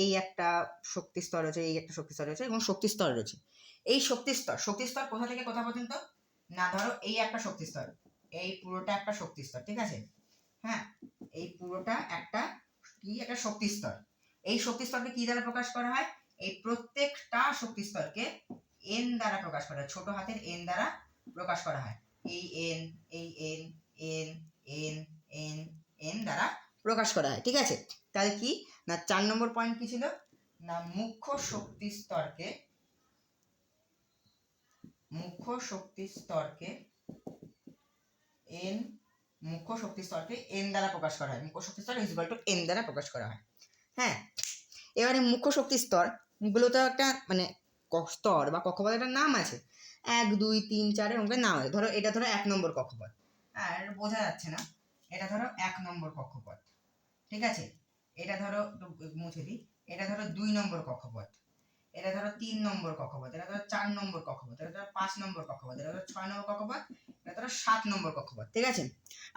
এই একটা শক্তি স্তর রয়েছে, এই একটা শক্তি স্তর রয়েছে এবং শক্তি স্তর রয়েছে। এই শক্তি স্তর কোথা থেকে কোথা পর্যন্ত না, ধরো এই একটা শক্তি স্তর, এই পুরোটা একটা শক্তি স্তর। ঠিক আছে, হ্যাঁ, এই পুরোটা একটা শক্তি স্তর। এই শক্তি স্তরকে কি দ্বারা প্রকাশ করা হয়, এই প্রত্যেকটা শক্তি স্তরকে এন দ্বারা প্রকাশ করা হয়, ছোট হাতের এন দ্বারা প্রকাশ করা হয়। এই N N N N N দ্বারা প্রকাশ করা হয়। ঠিক আছে, তাহলে কি না 4 নম্বর পয়েন্ট কি ছিল না, মুখ্য শক্তি স্তরকে এন এন দ্বারা প্রকাশ করা হয়, মুখ্য শক্তি স্তর ইজ ইকুয়াল টু এন দ্বারা প্রকাশ করা হয়। হ্যাঁ, এবারে মুখ্য শক্তি স্তর গুলো তো একটা মানে স্তর বা কক্ষপথের একটা নাম আছে, 1 2 3 4 এরকম নাম আছে। ধরো এটা ধরো 1 নম্বর কক্ষপথ, আর বোঝা যাচ্ছে না, এটা ধরো 1 নম্বর কক্ষপথ। ঠিক আছে, এটা ধরো মুছে দিই, এটা ধরো 2 নম্বর কক্ষপথ, এটা ধরো 3 নম্বর কক্ষপথ, এটা ধরো 4 নম্বর কক্ষপথ, এটা ধরো 5 নম্বর কক্ষপথ, এটা ধরো 6 নম্বর কক্ষপথ, এটা ধরো 7 নম্বর কক্ষপথ। ঠিক আছে,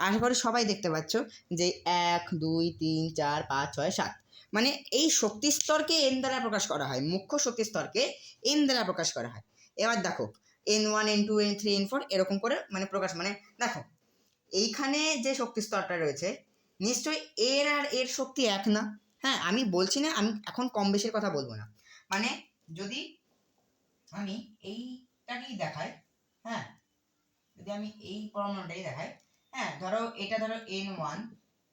আশা করি সবাই দেখতে পাচ্ছ যে 1 2 3 4 5 6 7, মানে এই শক্তি স্তরকে এন দ্বারা প্রকাশ করা হয়, মুখ্য শক্তি স্তরকে এন দ্বারা প্রকাশ করা হয়। এবার দেখো n1 n2 n3 n4 এরকম করে মানে প্রকাশ, মানে দেখো এইখানে যে শক্তি স্তরটা রয়েছে নিশ্চয়ই এর আর এর শক্তি এক না। হ্যাঁ, আমি বলছি না, আমি এখন কম বেশির কথা বলবো না, মানে যদি আমি এইটাকেই দেখাই, হ্যাঁ যদি আমি এই পরমাণুটাই দেখাই, হ্যাঁ ধরো এটা ধরো n1,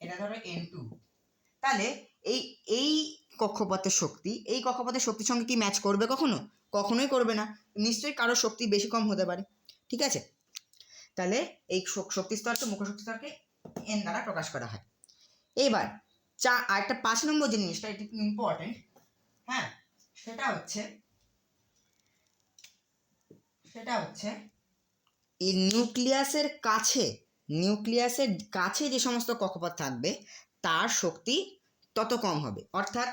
এটা ধরো n2, তাহলে এই এই কক্ষপথের শক্তি এই কক্ষপথের শক্তির সঙ্গে কি ম্যাচ করবে কখনো? কখনোই করবে না, নিশ্চয়ই কারোর শক্তি বেশি কম হতে পারে। ঠিক আছে, তাহলে এই শক্তি স্তরকে, মুখ্য শক্তি স্তরকে এন দ্বারা প্রকাশ করা হয়। এবার আরেকটা 5 নম্বর যে জিনিসটা, এটা ইম্পর্টেন্ট, হ্যাঁ সেটা হচ্ছে এই নিউক্লিয়াসের কাছে যে সমস্ত কক্ষপথ থাকবে তার শক্তি তত কম হবে। অর্থাৎ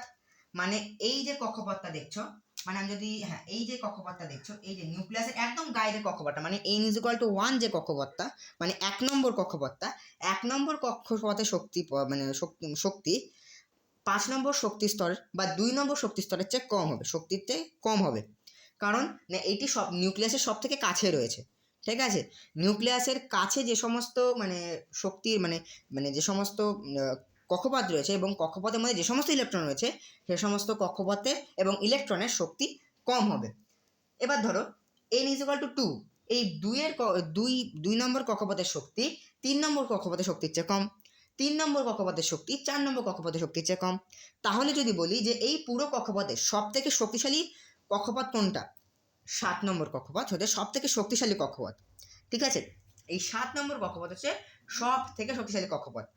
মানে এই যে কক্ষপথটা দেখছো, মানে আমি যদি, হ্যাঁ এই যে কক্ষপথটা দেখছো, এই যে নিউক্লিয়াসের একদম গায়ে যে কক্ষপথটা, মানে n=1 যে কক্ষপথটা, মানে 1 নম্বর কক্ষপথটা, 1 নম্বর কক্ষপথের শক্তি মানে শক্তি 5 নম্বর শক্তি স্তর বা 2 নম্বর শক্তি স্তরের চেয়ে কম হবে, শক্তিতে কম হবে। কারণ না এটি সব নিউক্লিয়াসের সব থেকে কাছে রয়েছে। ঠিক আছে, নিউক্লিয়াসের কাছে যে সমস্ত মানে শক্তির মানে মানে যে সমস্ত কক্ষপথ রয়েছে এবং কক্ষপথের মধ্যে যে সমস্ত ইলেকট্রন রয়েছে সে সমস্ত কক্ষপথে এবং ইলেকট্রনের শক্তি কম হবে। এবার ধরো n=2, এই দুই নম্বর কক্ষপথের শক্তি 3 নম্বর কক্ষপথের শক্তির চেয়ে কম, 3 নম্বর কক্ষপথের শক্তি 4 নম্বর কক্ষপথের শক্তির চেয়ে কম। তাহলে যদি বলি যে এই পুরো কক্ষপথের সব থেকে শক্তিশালী কক্ষপথ কোনটা, 7 নম্বর কক্ষপথ হচ্ছে সব থেকে শক্তিশালী কক্ষপথ। ঠিক আছে, এই 7 নম্বর কক্ষপথ হচ্ছে সব থেকে শক্তিশালী কক্ষপথ।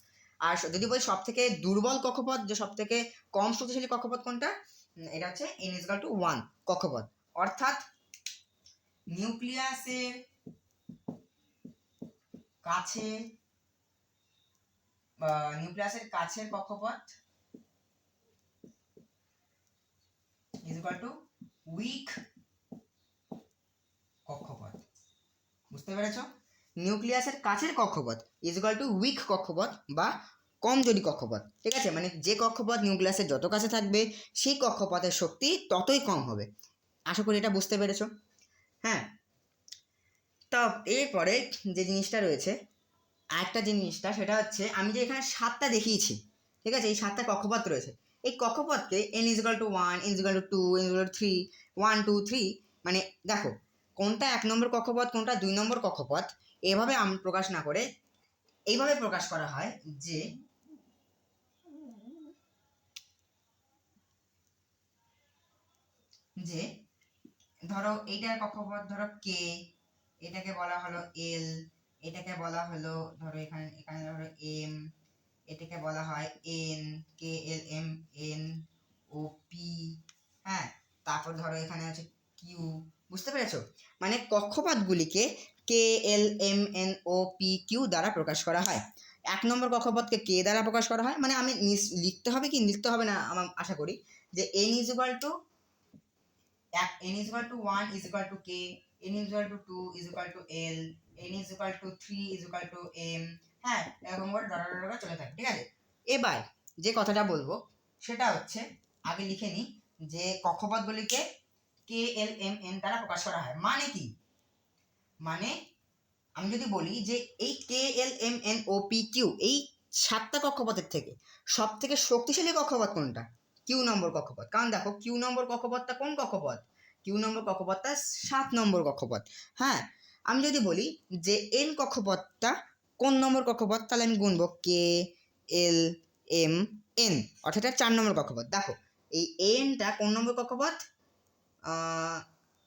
আর যদি বলি সব থেকে দুর্বল কক্ষপথ, যে সব থেকে কম শক্তিশালী কক্ষপথ কোনটা, এটা হচ্ছে n=1 কক্ষপথ। অর্থাৎ নিউক্লিয়াসের কাছে নিউক্লিয়াসের কাছের কক্ষপথ উইক কক্ষপথ। বুঝতে পেরেছ? নিউক্লিয়াসের কাছের কক্ষপথ উইক কক্ষপথ বা কমজোরি কক্ষপথ। ঠিক আছে, মানে যে কক্ষপথ নিউক্লিয়াসের যত কাছে থাকবে সেই কক্ষপথের শক্তি ততই কম হবে। আশা করি এটা বুঝতে পেরেছ। হ্যাঁ, তা এরপরে যে জিনিসটা রয়েছে, আরেকটা জিনিসটা সেটা হচ্ছে আমি যে এখানে 7টা দেখিয়েছি, ঠিক আছে, এই 7টা কক্ষপথ রয়েছে, এই কক্ষপথকে n=1, n=2, n=3, 1 2 3, মানে দেখো কোনটা 1 নম্বর কক্ষপথ কোনটা 2 নম্বর কক্ষপথ এভাবে আমি প্রকাশ না করে এইভাবে প্রকাশ করা হয় যে ধরো এইটার কক্ষপথ ধরো k, এটাকে বলা হলো l, এটাকে বলা হলো ধরো এখানে এখানে ধরো m, এটাকে বলা হয় n, k l m n o p, হ্যাঁ তারপর ধরো এখানে আছে q। বুঝতে পেরেছো? মানে কক্ষপথগুলিকে k l m n o p q দ্বারা প্রকাশ করা হয়। 1 নম্বর কক্ষপথকে k দ্বারা প্রকাশ করা হয়, মানে আমি লিখতে হবে কি লিখতে হবে না আমার আশা করি, যে n=1 k, n=2 l, n=3 m, হ্যাঁ এরকম করে ডরা চলে থাকে। ঠিক আছে, এবার যে কথাটা বলবো সেটা হচ্ছে আগে লিখে নিই যে কক্ষপথগুলিকে কে এল এম এন দ্বারা প্রকাশ করা হয়। মানে কি, মানে আমি যদি বলি যে এই K L M N O P Q এই 7টা কক্ষপথের থেকে সব থেকে শক্তিশালী কক্ষপথ কোনটা, কিউ নম্বর কক্ষপথ। কারণ দেখো কিউ নম্বর কক্ষপথটা কোন কক্ষপথ, কিউ নম্বর কক্ষপথটা 7 নম্বর কক্ষপথ। হ্যাঁ, আমি যদি বলি যে এন কক্ষপথটা কোন নম্বর কক্ষপথ, তাহলে আমি গুনবো কে এল এম এন, অর্থাৎ 4 নম্বর কক্ষপথ। দেখো এই এনটা কোন নম্বর কক্ষপথ,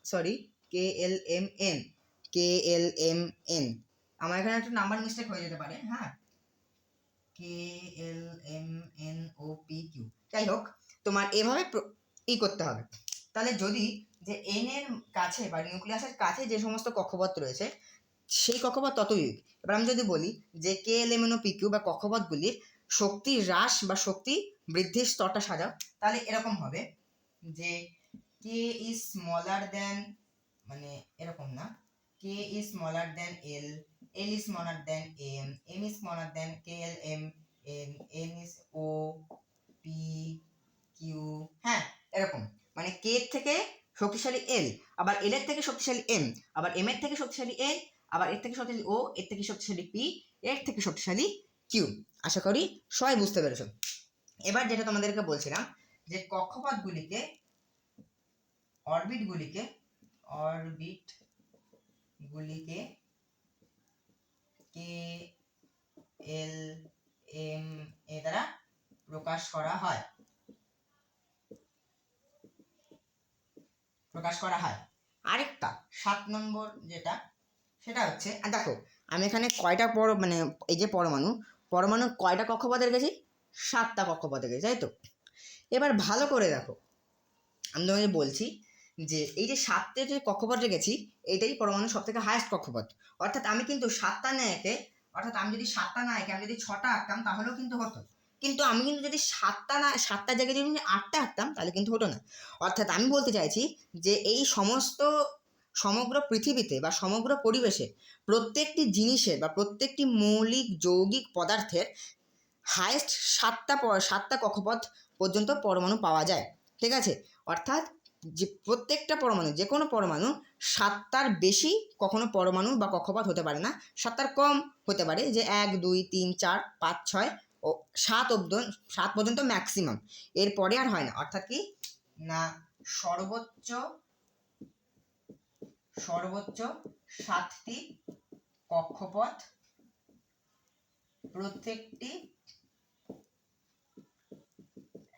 sorry K L M N, K L M N, আমার এখানে একটা নাম্বার মিস্টেক হয়ে যেতে পারে, হ্যাঁ K L M N O P Q, যাই হোক তোমার এভাবে করতে হবে। তাহলে যদি যে এন এর কাছে বা নিউক্লিয়াসের কাছে যে সমস্ত কক্ষপথ রয়েছে সেই কক্ষপথ ততই উইক। এবার আমি যদি বলি যে K L M N O P Q বা কক্ষপথগুলির শক্তি হ্রাস বা শক্তি বৃদ্ধির স্তরটা সাজাও, তাহলে এরকম হবে যে কে ইজ স্মলার দেন, মানে এরকম না, K is smaller than L, L is smaller than M, M is smaller than K L M N, N is O P Q, হ্যাঁ এরকম, মানে কে এর থেকে শক্তিশালী এল, আবার এল এর থেকে শক্তিশালী এম, আবার এম এর থেকে শক্তিশালী এন, আবার এর থেকে শক্তিশালী ও, এর থেকে শক্তিশালী পি, এর থেকে শক্তিশালী কিউ। আশা করি সবাই বুঝতে পেরেছো। এবার যেটা তোমাদেরকে বলছিলাম যে কক্ষপথগুলিকে, অরবিটগুলিকে কে এল এম এ দ্বারা প্রকাশ করা হয়, আরেকটা 7 নম্বর যেটা, সেটা হচ্ছে দেখো আমি এখানে কয়টা মানে এই যে পরমাণু কয়টা কক্ষপথে রেখেছি, 7টা কক্ষপথে রেখেছি, তাই তো। এবার ভালো করে দেখো, আমি তোমাকে বলছি যে এই যে 7টে যে কক্ষপথ রেখেছি, এটাই পরমাণুর সব থেকে হায়েস্ট কক্ষপথ। অর্থাৎ আমি কিন্তু 7টা না এঁকে, অর্থাৎ আমি যদি 7টা না এঁকে আমি যদি 6টা আঁকতাম তাহলেও কিন্তু হতো, কিন্তু আমি কিন্তু যদি 7টার জায়গায় যদি 8টা আঁকতাম তাহলে কিন্তু হতো না। অর্থাৎ আমি বলতে চাইছি যে এই সমগ্র পৃথিবীতে বা সমগ্র পরিবেশে প্রত্যেকটি জিনিসের বা প্রত্যেকটি মৌলিক যৌগিক পদার্থের হায়েস্ট 7টা কক্ষপথ পর্যন্ত পরমাণু পাওয়া যায়, ঠিক আছে। অর্থাৎ যে প্রত্যেকটা পরমাণু, যে কোনো পরমাণু 7টার বেশি কখনো পরমাণু বা কক্ষপথ হতে পারে না, 7টার কম হতে পারে, যে 1 2 3 4 5 6 ও 7 পর্যন্ত ম্যাক্সিমাম, এরপরে আর হয় না। অর্থাৎ কি না, সর্বোচ্চ 7টি কক্ষপথ প্রত্যেকটি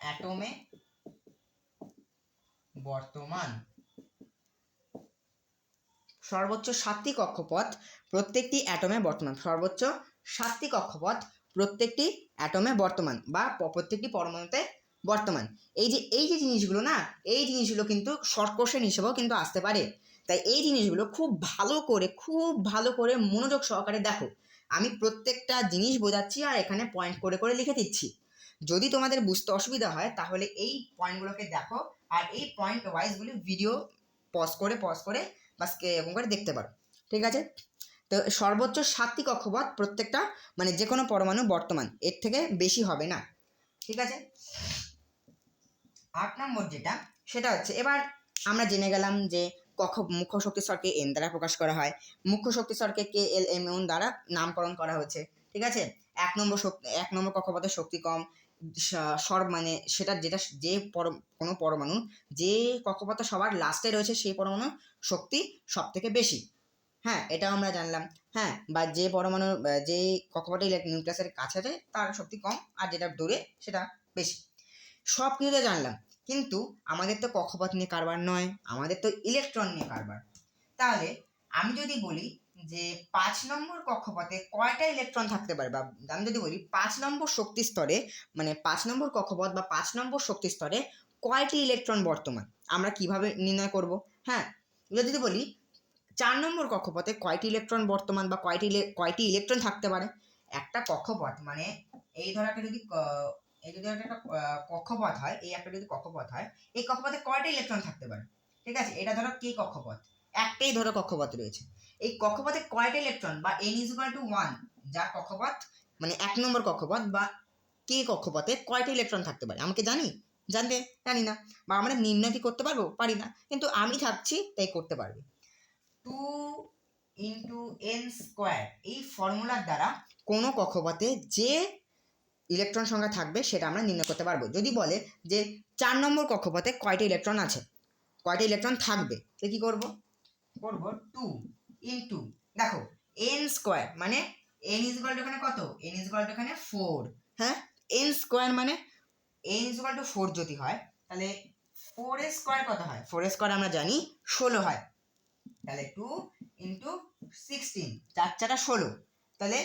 অ্যাটমে বর্তমান, সর্বোচ্চ 7টি কক্ষপথ প্রত্যেকটি অ্যাটমে বর্তমান, সর্বোচ্চ 7টি কক্ষপথ প্রত্যেকটি অ্যাটমে বর্তমান বা প্রত্যেকটি পরমাণুতে বর্তমান। এই যে জিনিসগুলো না, এই জিনিসগুলো কিন্তু শর্ট কোশ্চেন হিসেবেও কিন্তু আসতে পারে। তাই এই জিনিসগুলো খুব ভালো করে মনোযোগ সহকারে দেখো। আমি প্রত্যেকটা জিনিস বোঝাচ্ছি আর এখানে পয়েন্ট করে করে লিখে দিচ্ছি। যদি তোমাদের বুঝতে অসুবিধা হয় তাহলে এই পয়েন্টগুলোকে দেখো, আর এই পয়েন্ট ওয়াইজগুলি ভিডিও পজ করে বা এরকম করে দেখতে পারো, ঠিক আছে। তো সর্বোচ্চ 7টি কক্ষপথ প্রত্যেকটা, মানে যে কোনো পরমাণু বর্তমান, এর থেকে বেশি হবে না, ঠিক আছে। 8 নম্বর যেটা, সেটা হচ্ছে, এবার আমরা জেনে গেলাম যে মুখ্য শক্তি স্তরকে এন দ্বারা প্রকাশ করা হয়, মুখ্য শক্তি স্তরকে কে এল এম এন দ্বারা নামকরণ করা হয়েছে, ঠিক আছে। 1 নম্বর কক্ষপথের শক্তি কম, মানে সেটা যেটা যে কোনো পরমাণু যে কক্ষপথে সবার লাস্টে রয়েছে সেই পরমাণু শক্তি সব থেকে বেশি, হ্যাঁ এটাও আমরা জানলাম। হ্যাঁ, বা যে পরমাণু যে কক্ষপথে নিউক্লিয়াসের কাছে আছে তার শক্তি কম, আর যেটা দূরে সেটা বেশি। সব কিছুতে জানলাম, কিন্তু আমাদের তো কক্ষপথ নিয়ে কারবার নয়, আমাদের তো ইলেকট্রন নিয়ে কারবার। তাহলে আমি যদি বলি যে 5 নম্বর কক্ষপথে কয়টা ইলেকট্রন থাকতে পারে, বা আমি যদি বলি 5 নম্বর শক্তি স্তরে, মানে 5 নম্বর কক্ষপথ বা 5 নম্বর শক্তি স্তরে কয়টি ইলেকট্রন বর্তমান, আমরা কিভাবে নির্ণয় করব? হ্যাঁ, যদি বলি 4 নম্বর কক্ষপথে কয়টি ইলেকট্রন বর্তমান বা কয়টি ইলেকট্রন থাকতে পারে। একটা কক্ষপথ মানে এই ধর একটা যদি একটা কক্ষপথ হয়, এই একটা যদি কক্ষপথ হয়, এই কক্ষপথে কয়টা ইলেকট্রন থাকতে পারে, ঠিক আছে। এটা ধরো কে কক্ষপথ, একটাই ধরো কক্ষপথ রয়েছে, এই কক্ষপথে কয়টা ইলেকট্রন বা n = 1, যার কক্ষপথ মানে 1 নম্বর কক্ষপথ বা কে কক্ষপথে কয়টা ইলেকট্রন থাকতে পারে, আমাকে জানি না, বা আমরা নির্ণয় কি করতে পারবো? পারি না, কিন্তু আমি থাকছি তাই করতে পারবি। 2 × n², এই ফর্মুলার দ্বারা কোনো কক্ষপথে যে ইলেকট্রন সংখ্যা থাকবে সেটা আমরা নির্ণয় করতে পারবো। যদি বলে যে 4 নম্বর কক্ষপথে কয়টা ইলেকট্রন আছে, কয়টা ইলেকট্রন থাকবে, তো কি করব 2 × দেখো n² মানে n = এখানে কত, n = এখানে 4, হ্যাঁ, n² মানে n = 4 যদি হয় তাহলে 4² কত হয়, 4² আমরা জানি 16 হয়, তাহলে 2 × 16, 4 × 16, তাহলে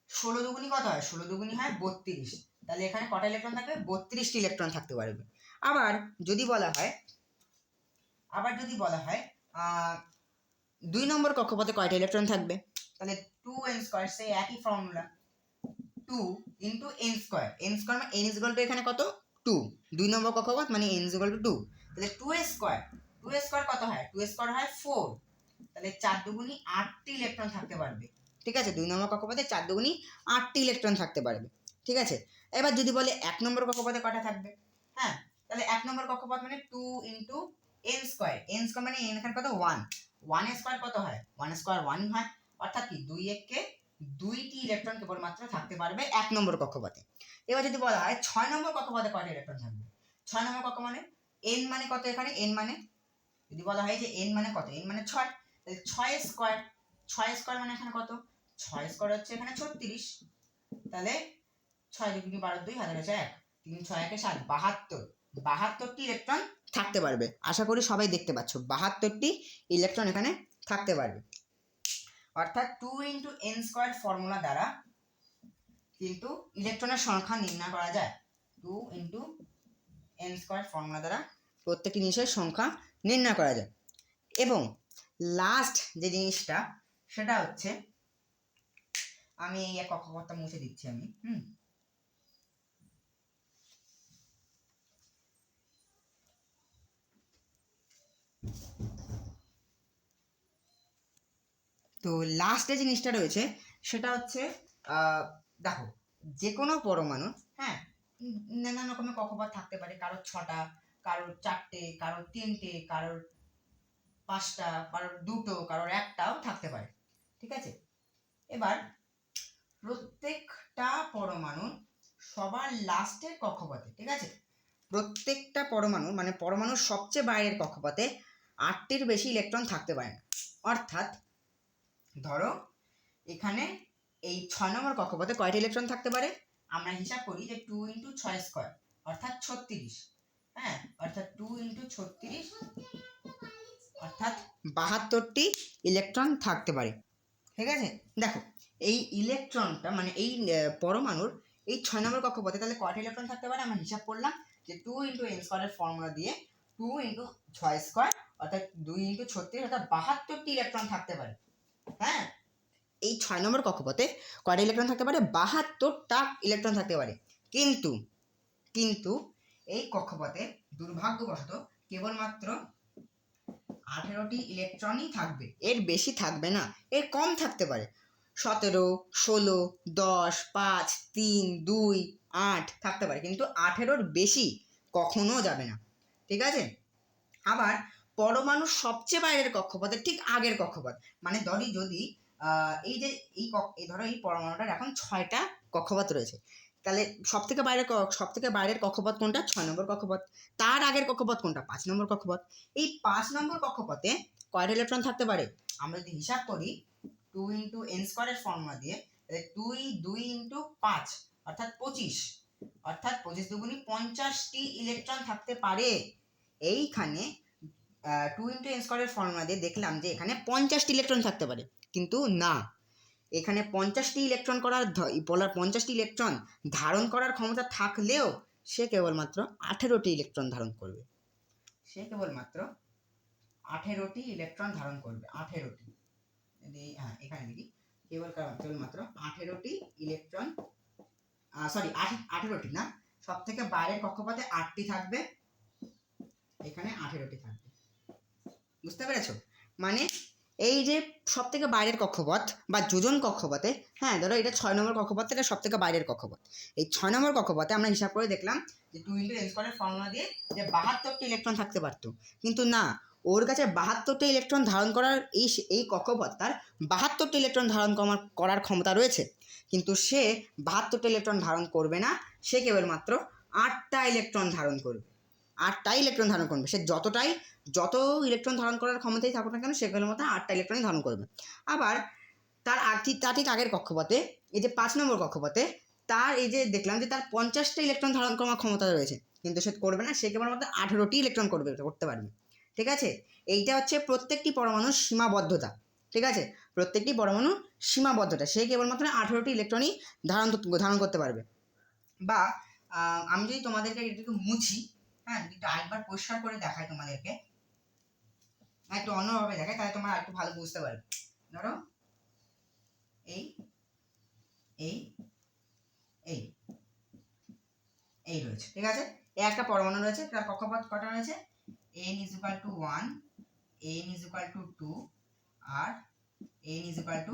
16 দুগুণী কত হয়, 16 দুগুণী হয় 32, তাহলে এখানে কটা ইলেকট্রন থাকবে, 32টি ইলেকট্রন থাকতে পারবে। আবার যদি বলা হয় 2 নম্বর কক্ষপথে কয়টা ইলেকট্রন থাকবে, তাহলে 2n², সেই একই ফর্মুলা, 2 × n², n² মানে n = এখানে কত 2, 2 নম্বর কক্ষপথ মানে n = 2, তাহলে 2 স্কোয়ার কত হয়? 2 স্কোয়ার হয় 4। তাহলে 4 দুগুণী 8টি ইলেকট্রন থাকতে পারবে। ঠিক আছে, 2 নম্বর কক্ষপথে 4 দুগুণী 8টি ইলেকট্রন থাকতে পারবে। ঠিক আছে, এবার যদি বলে 1 নম্বর কক্ষপথে কটা থাকবে? হ্যাঁ, তাহলে 1 নম্বর কক্ষপথ মানে 2 into n square. n square মানে n এখানে কত? 1। 1 স্কোয়ার কত হয়? 1 স্কোয়ার 1 হয়, অর্থাৎ কি 2 এককে 2টি ইলেকট্রন কেবলমাত্র থাকতে পারবে 1 নম্বর কক্ষপথে। এবার যদি বলা হয় 6 নম্বর কক্ষপথে কয়টা ইলেকট্রন থাকবে? 6 নম্বর কক্ষ মানে n মানে কত? এখানে n মানে যদি বলা হয় যে n মানে কত? n মানে 6, তাহলে 6 স্কোয়ার। 6 স্কোয়ার মানে এখানে কত? 6 স্কোয়ার হচ্ছে এখানে 36। তাহলে 6 দুগুণী 12, 2 হাজার আছে 1, 3 6 1 7, 72। 72টি ইলেকট্রন থাকতে পারবে। আশা করি সবাই দেখতে পাচ্ছ 72টি ইলেকট্রন এখানে থাকতে পারবে। অর্থাৎ 2 ইন্টু n স্কোয়ার ফর্মুলা দ্বারা কিন্তু ইলেকট্রনের সংখ্যা নির্ণয় করা যায়। 2 ইন্টু n স্কোয়ার ফর্মুলা দ্বারা প্রত্যেকটি জিনিসের সংখ্যা নির্ণয় করা যায়। এবং লাস্ট যে জিনিসটা সেটা হচ্ছে, আমি এই এক কক্ষপথটা মুছে দিচ্ছি আমি। তো লাস্ট যে জিনিসটা রয়েছে সেটা হচ্ছে দেখো, যে কোনো পরমাণু, হ্যাঁ, নানান রকমের কক্ষপথ থাকতে পারে। কারোর 6টা, কারোর 4টে, কারোর 3টে, কারোর 5টা, কারোর 2টো, কারোর 1টাও থাকতে পারে। ঠিক আছে, এবার প্রত্যেকটা পরমাণু সবার লাস্টের কক্ষপথে, ঠিক আছে, প্রত্যেকটা পরমাণু মানে পরমাণুর সবচেয়ে বাইরের কক্ষপথে 8টির বেশি ইলেকট্রন থাকতে পারে না। অর্থাৎ ধরো এখানে এই 6 নম্বর কক্ষপথে কয়টা ইলেকট্রন থাকতে পারে? আমরা হিসাব করি যে 2 ইন্টু 6 স্কোয়ার অর্থাৎ 36। হ্যাঁ, অর্থাৎ 2 ইন্টু 36 অর্থাৎ 72টি ইলেকট্রন থাকতে পারে। ঠিক আছে, দেখো এই ইলেকট্রনটা মানে এই পরমাণুর এই 6 নম্বর কক্ষপথে তাহলে কয়টা ইলেকট্রন থাকতে পারে? আমরা হিসাব করলাম যে 2 ইন্টু n স্কোয়ারের ফর্মুলা দিয়ে 2 ইন্টু 6 স্কোয়ার অর্থাৎ 2 ইন্টু 36 অর্থাৎ 72টি ইলেকট্রন থাকতে পারে। হ্যাঁ, এই 6 নম্বর কক্ষপথে কয়টা ইলেকট্রন থাকতে পারে? 72টা ইলেকট্রন থাকতে পারে। কিন্তু কিন্তু এই কক্ষপথে দুর্ভাগ্যবশত কেবলমাত্র 18টি ইলেকট্রনই থাকবে, এর বেশি থাকবে না, এর কম থাকতে পারে। 17, 16, 10, 5, 3, 2, 8 থাকতে পারে, কিন্তু 18র বেশি কখনো যাবে না। ঠিক আছে, আবার পরমাণুর সবচেয়ে বাইরের কক্ষপথের ঠিক আগের কক্ষপথ মানে ধরি যদি এই যে এই ধরো এই পরমাণুটার এখন 6টা কক্ষপথ রয়েছে, তাহলে সব থেকে বাইরের কক্ষপথ কোনটা? 6 নম্বর কক্ষপথ। তার আগের কক্ষপথ কোনটা? 5 নম্বর কক্ষপথ। এই 5 নম্বর কক্ষপথে কয়টা ইলেকট্রন থাকতে পারে? আমরা যদি হিসাব করি 2 ইন্টু n স্কোয়ারের ফর্মুলা দিয়ে, 2 ইন্টু 5 অর্থাৎ 25, অর্থাৎ 25 দুগুণী 50টি ইলেকট্রন থাকতে পারে। এইখানে 2 ইন্টু n স্কোয়ারের ফর্মুলা দিয়ে দেখলাম যে এখানে 50টি ইলেকট্রন থাকতে পারে, কিন্তু না, এখানে 50টি ইলেকট্রন বলার 50টি ইলেকট্রন ধারণ করার ক্ষমতা থাকলেও সে কেবলমাত্র 18টি ইলেকট্রন ধারণ করবে। সে কেবলমাত্র 18টি ইলেকট্রন ধারণ করবে। 18টি, হ্যাঁ এখানে লিখি, কেবলমাত্র 18টি ইলেকট্রন, সরি 18টি না, সব থেকে বাইরের কক্ষপথে 8টি থাকবে, এখানে 18টি থাকবে। বুঝতে পেরেছো? মানে এই যে সব থেকে বাইরের কক্ষপথ বা যোজন কক্ষপথে, হ্যাঁ ধরো এটা 6 নম্বর কক্ষপথ, এটা সব থেকে বাইরের কক্ষপথ। এই 6 নম্বর কক্ষপথে আমরা হিসাব করে দেখলাম যে 2 ইন্টু n স্কোয়ারের ফর্মুলা দিয়ে যে 72টি ইলেকট্রন থাকতে পারতো, কিন্তু না, ওর কাছে 72টি ইলেকট্রন ধারণ করার এই কক্ষপথ তার 72টি ইলেকট্রন ধারণ করার ক্ষমতা রয়েছে, কিন্তু সে 72টি ইলেকট্রন ধারণ করবে না, সে কেবলমাত্র 8টা ইলেকট্রন ধারণ করবে। 8টাই ইলেকট্রন ধারণ করবে, সে যত ইলেকট্রন ধারণ করার ক্ষমতাই থাকুক না কেন, সেগুলোর মধ্যে 8টা ইলেকট্রনই ধারণ করবে। আবার তার ঠিক আগের কক্ষপথে এই যে 5 নম্বর কক্ষপথে তার এই যে দেখলাম যে তার 50টা ইলেকট্রন ধারণ করার ক্ষমতা রয়েছে, কিন্তু সে করবে না, সে কেবলমাত্র 18টি ইলেকট্রন করতে পারবে। ঠিক আছে, এইটা হচ্ছে প্রত্যেকটি পরমাণুর সীমাবদ্ধতা। ঠিক আছে, প্রত্যেকটি পরমাণু সীমাবদ্ধতা, সে কেবলমাত্র 18টি ইলেকট্রনই ধারণ করতে পারবে। বা আমি যদি তোমাদেরকে এটাকে মুছি, হ্যাঁ একটু আরেকবার পরিষ্কার করে দেখাই তোমাদেরকে, একটু অন্যভাবে দেখাই, তাহলে তোমরা একটু ভালো বুঝতে পারবে। ধরো এই এই এই এই রয়েছে, ঠিক আছে, এই একটা পরমাণু রয়েছে, তার কক্ষপথ কটা রয়েছে? n is equal to 1, n is equal to 2 R n is equal to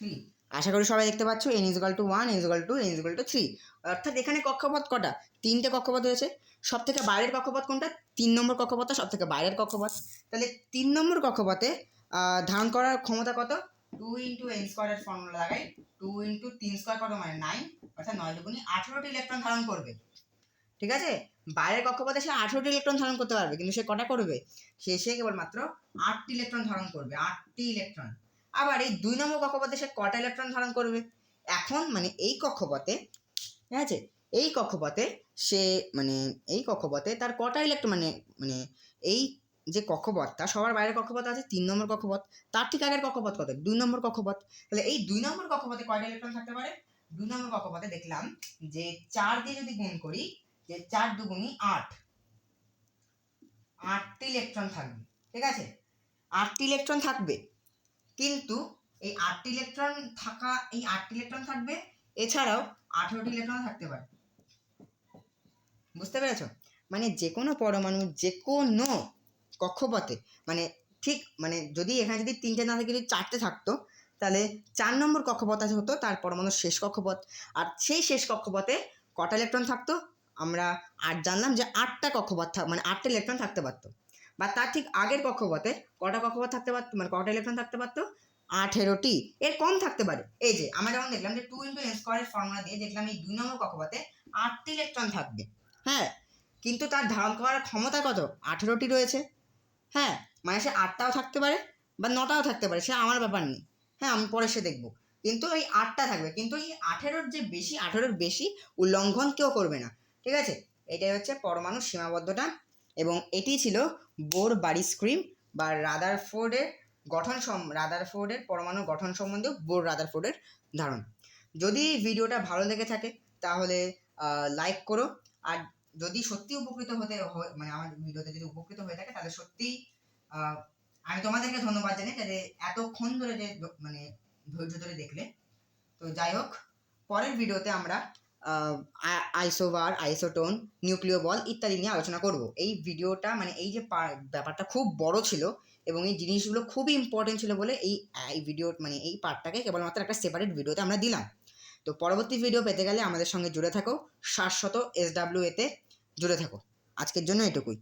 3। আশা করি সবাই দেখতে পাচ্ছ n is equal to 1, n is equal to 3। অর্থাৎ এখানে কক্ষপথ কটা? 3টে কক্ষপথ রয়েছে। সব থেকে বাইরের কক্ষপথ কোনটা? 3 নম্বর কক্ষপথটা সব থেকে বাইরের কক্ষপথ। তাহলে 3 নম্বর কক্ষপথে ধারণ করার ক্ষমতা কত? 2 ইন্টু n স্কোয়ারের ফর্মুলা লাগাই, 2 ইন্টু 3 স্কোয়ার কত মানে 9, অর্থাৎ 9 দুগুণে 18টি ইলেকট্রন ধারণ করবে। ঠিক আছে, বাইরের কক্ষপথে সে 18টি ইলেকট্রন ধারণ করতে পারবে, কিন্তু সে কটা করবে? সে কেবলমাত্র 8টি ইলেকট্রন ধারণ করবে, 8টি ইলেকট্রন। আবার এই 2 নম্বর কক্ষপথে সে কটা ইলেকট্রন ধারণ করবে? এখন মানে এই কক্ষপথে, ঠিক আছে, এই কক্ষপথে সে মানে এই কক্ষপথে তার কটা ইলেকট্রন মানে এই যে কক্ষপথটা সবার বাইরের কক্ষপথ আছে 3 নম্বর কক্ষপথ, তার ঠিক আগের কক্ষপথ কত? 2 নম্বর কক্ষপথ। তাহলে এই 2 নম্বর কক্ষপথে কয়টা ইলেকট্রন থাকতে পারে? 2 নম্বর কক্ষপথে দেখলাম যে 4 দিয়ে যদি গুণ করি, যে 4 দুগুণী 8, 8টি ইলেকট্রন থাকবে। ঠিক আছে, 8টি ইলেকট্রন থাকবে, কিন্তু এই 8টি ইলেকট্রন থাকবে, এছাড়াও 18টি ইলেকট্রন থাকতে পারে। বুঝতে পেরেছো? মানে যে কোনো পরমাণু যে কোনো কক্ষপথে মানে ঠিক মানে যদি এখানে যদি 3টে না থাকে, যদি 4টে থাকতো, তাহলে 4 নম্বর কক্ষপথ আছে হতো তার পরমাণুর শেষ কক্ষপথ। আর সেই শেষ কক্ষপথে কটা ইলেকট্রন থাকতো? আমরা 8 জানলাম যে 8টা কক্ষপথ মানে 8টা ইলেকট্রন থাকতে পারতো। বা তার ঠিক আগের কক্ষপথে কটা কক্ষপথ থাকতে পারতো, মানে কটা ইলেকট্রন থাকতে পারতো? 18টি। এর কম থাকতে পারে। এই যে আমরা যেমন দেখলাম যে 2 ইন্টু n স্কোয়ারের ফর্মুলা দিয়ে দেখলাম এই 2 নম্বর কক্ষপথে 8টি ইলেকট্রন থাকবে। হ্যাঁ, কিন্তু তার ধারণ করার ক্ষমতা কত? 18টি রয়েছে। হ্যাঁ, মানে সে 8টাও থাকতে পারে বা 9টাও থাকতে পারে, সে আমার ব্যাপার নেই। হ্যাঁ, আমি পরে সে দেখবো, কিন্তু এই 8টা থাকবে। কিন্তু এই 18-র বেশি উল্লঙ্ঘন কেউ করবে না। ঠিক আছে, এটাই হচ্ছে পরমাণুর সীমাবদ্ধতা, এবং এটি ছিল বোর-বারি স্ক্রিম বা রাদারফোর্ডের পরমাণুর গঠন সম্বন্ধে বোর-রাদারফোর্ডের ধারণ। যদি ভিডিওটা ভালো লেগে থাকে তাহলে লাইক করো, আর যদি সত্যি উপকৃত মানে আমার ভিডিওতে যদি উপকৃত হয়ে থাকে তাহলে সত্যি আমি তোমাদেরকে ধন্যবাদ জানাই যে এতক্ষণ ধরে যে মানে ধৈর্য ধরে দেখলে। তো যাই হোক, পরের ভিডিওতে আমরা আইসোবার, আইসোটোন, নিউক্লিয় বল ইত্যাদি নিয়ে আলোচনা করব। এই ভিডিওটা মানে এই যে ব্যাপারটা খুব বড় ছিল এবং এই জিনিসগুলো খুবই ইম্পর্টেন্ট ছিল বলে এই ভিডিও মানে এই পার্টটাকে কেবলমাত্র একটা সেপারেট ভিডিওতে আমরা দিলাম। তো পরবর্তী ভিডিও পেতে গেলে আমাদের সঙ্গে জুড়ে থাকো, শাশ্বত SWA তে জুড়ে থাকো। আজকের জন্য এটুকুই।